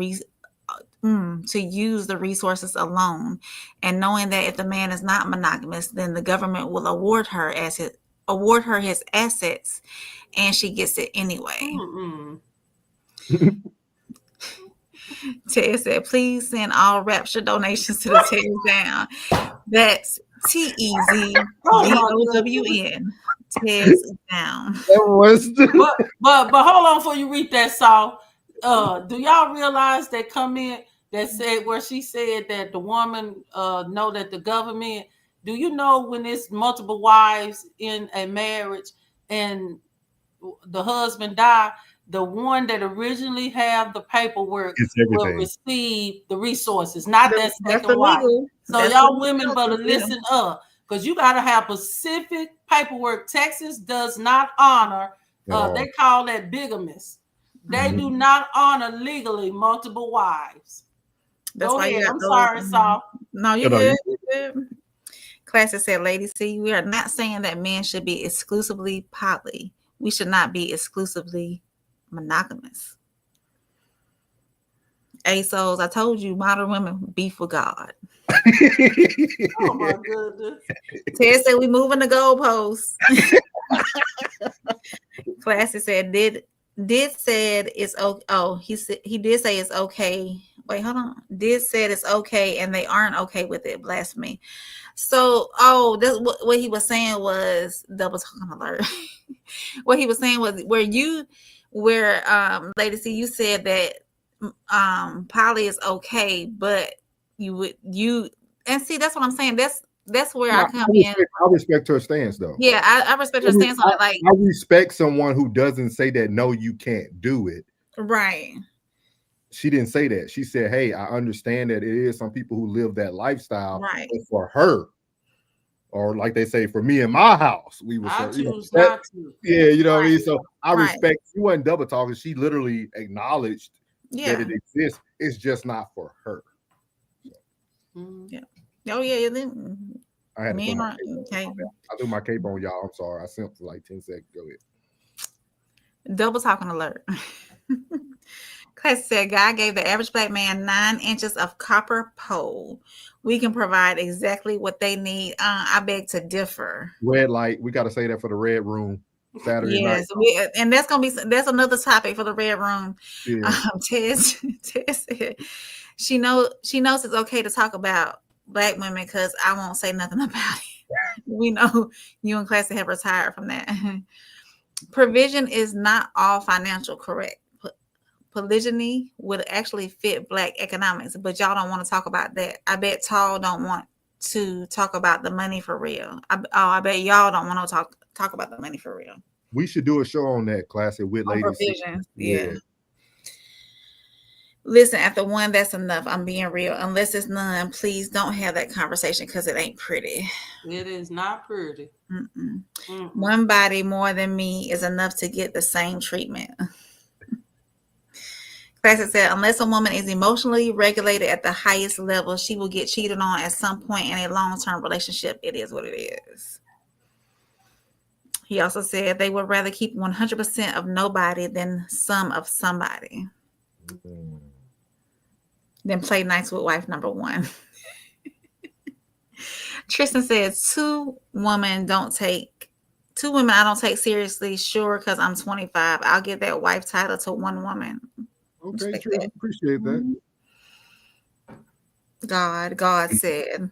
resources alone, and knowing that if the man is not monogamous, then the government will award her his assets, and she gets it anyway." Ted said, "Please send all rapture donations to the Tears Down." That's TEZDOWN. Tears Down. But hold on before you read that, Saul. Do y'all realize that comment that said where she said that the woman know that the government? Do you know when it's multiple wives in a marriage and the husband die, the one that originally have the paperwork will receive the resources, not that second wife. So y'all women better listen up, because you got to have specific paperwork. Texas does not honor. They call that bigamous. They do not honor legally multiple wives. That's Go why ahead. you I'm sorry, Saul. No, you're good. You're good. Classic said, "Ladies, see, we are not saying that men should be exclusively poly. We should not be exclusively monogamous." ASOs, I told you, modern women be for God. Oh my goodness. Ted said, "We moving the goalposts." Classic said, did said it's okay. Oh, he did say it's okay. Wait, hold on. Did said it's okay, and they aren't okay with it. Blasphemy. So, that's what he was saying was double talking alert. What he was saying was where Lady C, you said that poly is okay, but and see, that's what I'm saying. That's where I come in. I respect her stance, though. Yeah, I respect her stance on it. Like, I respect someone who doesn't say that no, you can't do it. Right. She didn't say that. She said, "Hey, I understand that it is some people who live that lifestyle." Right. But for her, or like they say, for me in my house, we would I say, choose not to. Yeah, you know what I mean? Right. So I Right. respect, she wasn't double talking. She literally acknowledged that Yeah. it exists. It's just not for her. Yeah. Oh yeah. Then I had to men throw my are cape on. okay. I threw my cape on, y'all. I'm sorry. I simped for like 10 seconds. Go ahead. Double talking alert. Class said God gave the average black man 9 inches of copper pole. We can provide exactly what they need. I beg to differ. Red light. We got to say that for the red room Saturday Yes, night. and that's another topic for the red room. Yeah. Tess said she knows it's okay to talk about black women because I won't say nothing about it. We know you and Classy have retired from that. Provision is not all financial correct. Polygyny would actually fit black economics, but y'all don't want to talk about that. I bet Tall don't want to talk about the money for real. I bet y'all don't want to talk about the money for real. We should do a show on that, Classic, with On ladies. provision. Yeah. Listen, after one, that's enough. I'm being real. Unless it's none, please don't have that conversation because it ain't pretty. It is not pretty. One body more than me is enough to get the same treatment. Classic said, unless a woman is emotionally regulated at the highest level, she will get cheated on at some point in a long-term relationship. It is what it is. He also said they would rather keep 100% of nobody than some of somebody. Then play nice with wife number 1. Tristan says, two women I don't take seriously, sure, because I'm 25. I'll give that wife title to one woman. Okay, true. I appreciate that. God said.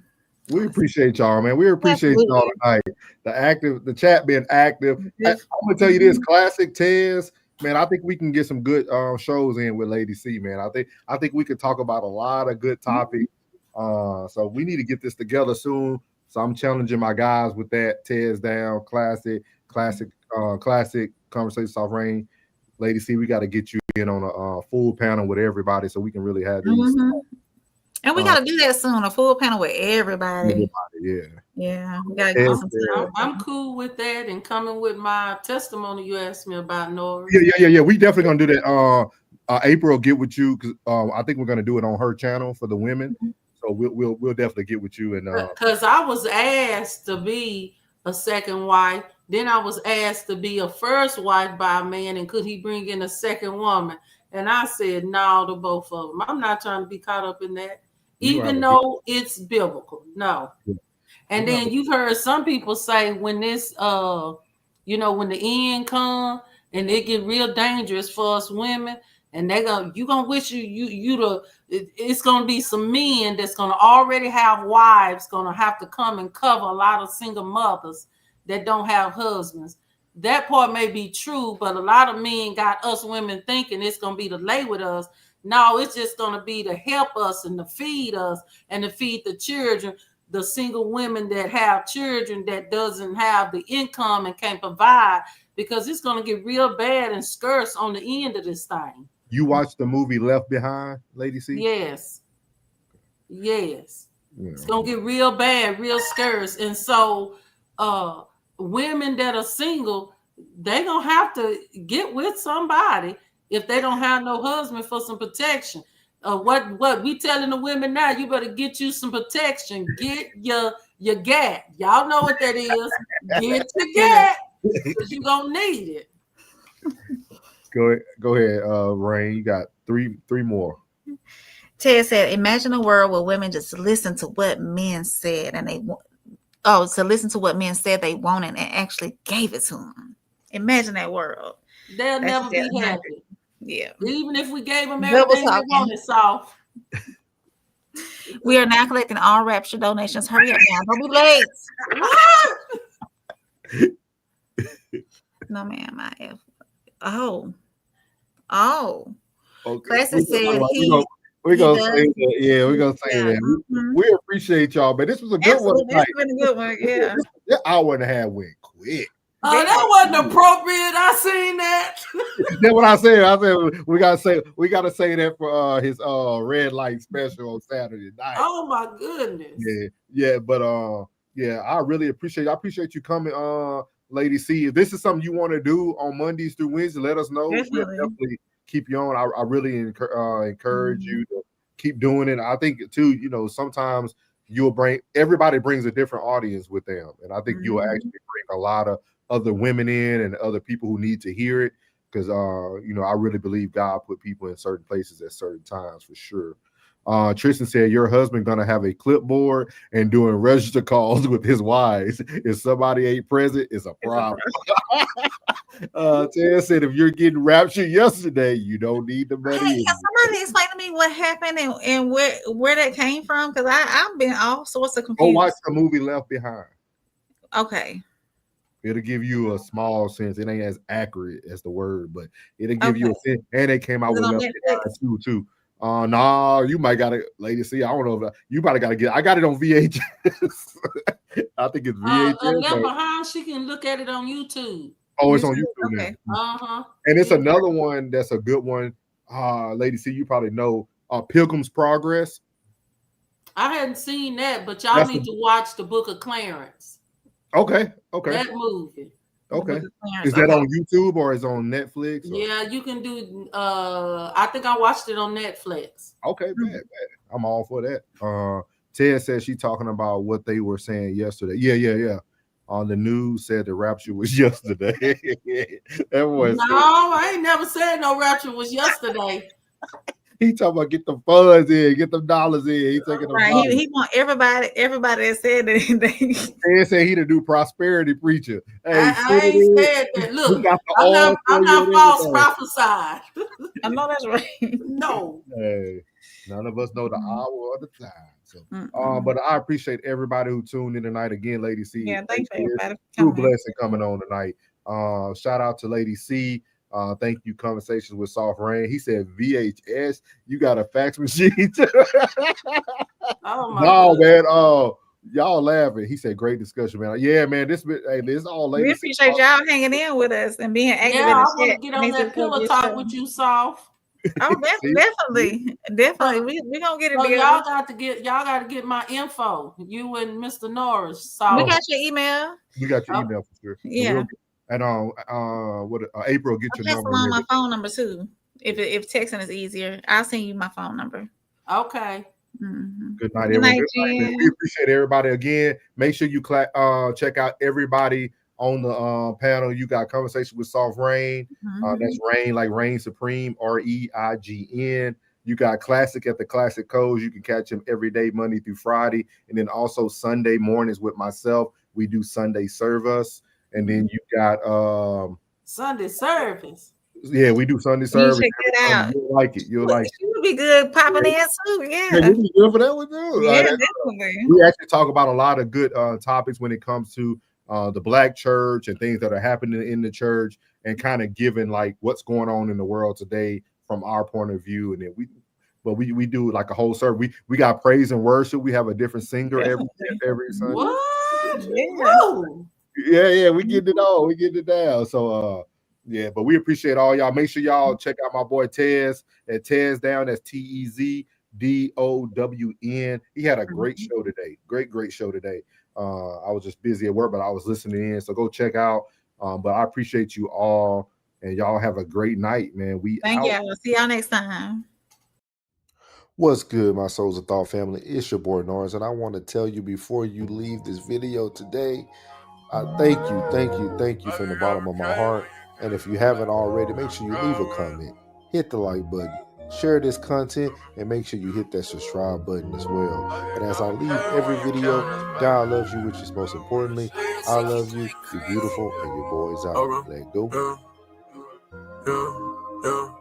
We appreciate y'all, man. We appreciate y'all tonight. The chat being active. I'm gonna tell you this, Classic Tez, man. I think we can get some good shows in with Lady C, man. I think we could talk about a lot of good topics. So we need to get this together soon. So I'm challenging my guys with that. Tez down, classic conversation, Soft Rain. Lady C, we got to get you in on a full panel with everybody so we can really have these. And we got to do that soon, a full panel with everybody. Yeah. We gotta get some time. I'm cool with that and coming with my testimony you asked me about, Nora. Yeah. We definitely gonna do that. April will get with you because I think we're gonna do it on her channel for the women. So we'll definitely get with you and because I was asked to be a second wife, then I was asked to be a first wife by a man, and could he bring in a second woman? And I said no to both of them. I'm not trying to be caught up in that, even though it's biblical. No. And then you've heard some people say when this when the end come and it get real dangerous for us women, and you gonna wish it's gonna be some men that's gonna already have wives gonna have to come and cover a lot of single mothers that don't have husbands. That part may be true, but a lot of men got us women thinking it's gonna be to lay with us. No, it's just gonna be to help us and to feed us and to feed the children. The single women that have children that doesn't have the income and can't provide, because it's going to get real bad and scarce on the end of this thing. You watched the movie Left Behind, Lady C? Yes. It's going to get real bad, real scarce. And so women that are single, they're going to have to get with somebody if they don't have no husband for some protection. What we telling the women now, you better get you some protection. Get your gat. Y'all know what that is. Get your gat, because you're gonna need it. Go ahead, Rain. You got three more. Ted said, imagine a world where women just listen to what men said and they listen to what men said they wanted and actually gave it to them. Imagine that world. They'll never be happy. Yeah. Even if we gave them everything they wanted, Soft. We are now collecting all Rapture donations. Hurry up now. Don't be late. What? No, ma'am. Okay. Classic said we're gonna say that. Yeah, we're gonna say that. We appreciate y'all, but this was a good one. This has been a good one. Yeah. That hour and a half went quick. Oh, that wasn't appropriate. I seen that. That's what I said. I said we gotta say that for his red light special on Saturday night. Oh my goodness. Yeah. But Yeah, I really appreciate. I appreciate you coming, Lady C. If this is something you want to do on Mondays through Wednesday, let us know. We'll definitely keep you on. I really encourage you to keep doing it. I think too, sometimes everybody brings a different audience with them, and I think you'll actually bring a lot of other women in and other people who need to hear it, because I really believe God put people in certain places at certain times for sure. Tristan said your husband gonna have a clipboard and doing register calls with his wives. If somebody ain't present, it's a problem. Ted said if you're getting raptured yesterday, you don't need the money. Hey, can somebody explain to me what happened and where that came from? Because I've been all sorts of confused. Go watch the movie Left Behind. Okay. It'll give you a small sense. It ain't as accurate as the word, but it'll give you a sense. And they came out with Left Behind too. No, you might got it, Lady C. I don't know if you probably got to get. I got it on VHS. I think it's VHS. Left Behind. She can look at it on YouTube. Oh, it's on YouTube. Okay. And it's another one that's a good one. Lady C, you probably know Pilgrim's Progress. I hadn't seen that, but y'all need to watch the Book of Clarence. Okay. That movie. Okay. Is that on YouTube or is it on Netflix? Or? Yeah, you can do. I think I watched it on Netflix. Okay, bad. I'm all for that. Ted said she's talking about what they were saying yesterday. Yeah. On the news said the rapture was yesterday. I ain't never said no rapture was yesterday. He talking about get the funds in, get the dollars in. He taking them right. He want everybody that said that. They said he to do prosperity preacher. Hey, I ain't said that. Look, I'm not false prophesied. I know that's right. No. Hey, none of us know the hour or the time. So, but I appreciate everybody who tuned in tonight. Again, Lady C. Yeah, thanks for everybody. True blessing coming on tonight. Shout out to Lady C. Thank you, Conversations with Soft Rain. He said VHS. You got a fax machine too. Oh my God. Man. Y'all laughing. He said, great discussion, man. Yeah, man. This all Lady. We appreciate y'all hanging in with us and being active. Yeah, I want to get on that pillow talk with you, Soft. Oh, definitely. We gonna get it together. Y'all got to get my info. You and Mr. Norris. So we got your email. We got your email for sure. Yeah. And April, get your number. On my phone number too. If texting is easier, I'll send you my phone number. Okay. Mm-hmm. Good night, everyone. We appreciate everybody again. Make sure you check out everybody on the panel. You got Conversation with Soft Rain. That's Rain, like Reign Supreme, REIGN. You got Classic at the Classic Codes. You can catch him every day, Monday through Friday. And then also Sunday mornings with myself. We do Sunday Service. And then you got Sunday Service. Yeah, we do Sunday Service. Check it out. You'll like it. You'll like it. You would be good popping in too. Yeah. You'll be good for that one too. Yeah, definitely. We actually talk about a lot of good topics when it comes to the Black church and things that are happening in the church, and kind of giving like what's going on in the world today from our point of view. And then we do like a whole service. We got praise and worship. We have a different singer every Sunday. What? Yeah, we get it all. We get it down. So yeah, but we appreciate all y'all. Make sure y'all check out my boy Tez at Tez Down. That's TEZDOWN. He had a great show today. Great show today. I was just busy at work, but I was listening in. So go check out. But I appreciate you all, and y'all have a great night, man. Thank you. We'll see y'all next time. What's good, my Souls of Thought family? It's your boy Norris, and I want to tell you before you leave this video today, thank you from the bottom of my heart. And if you haven't already, make sure you leave a comment, hit the like button, share this content, and make sure you hit that subscribe button as well. And as I leave every video, God loves you, which is most importantly. I love you. You're beautiful, and your boy's out. Let go. Yeah.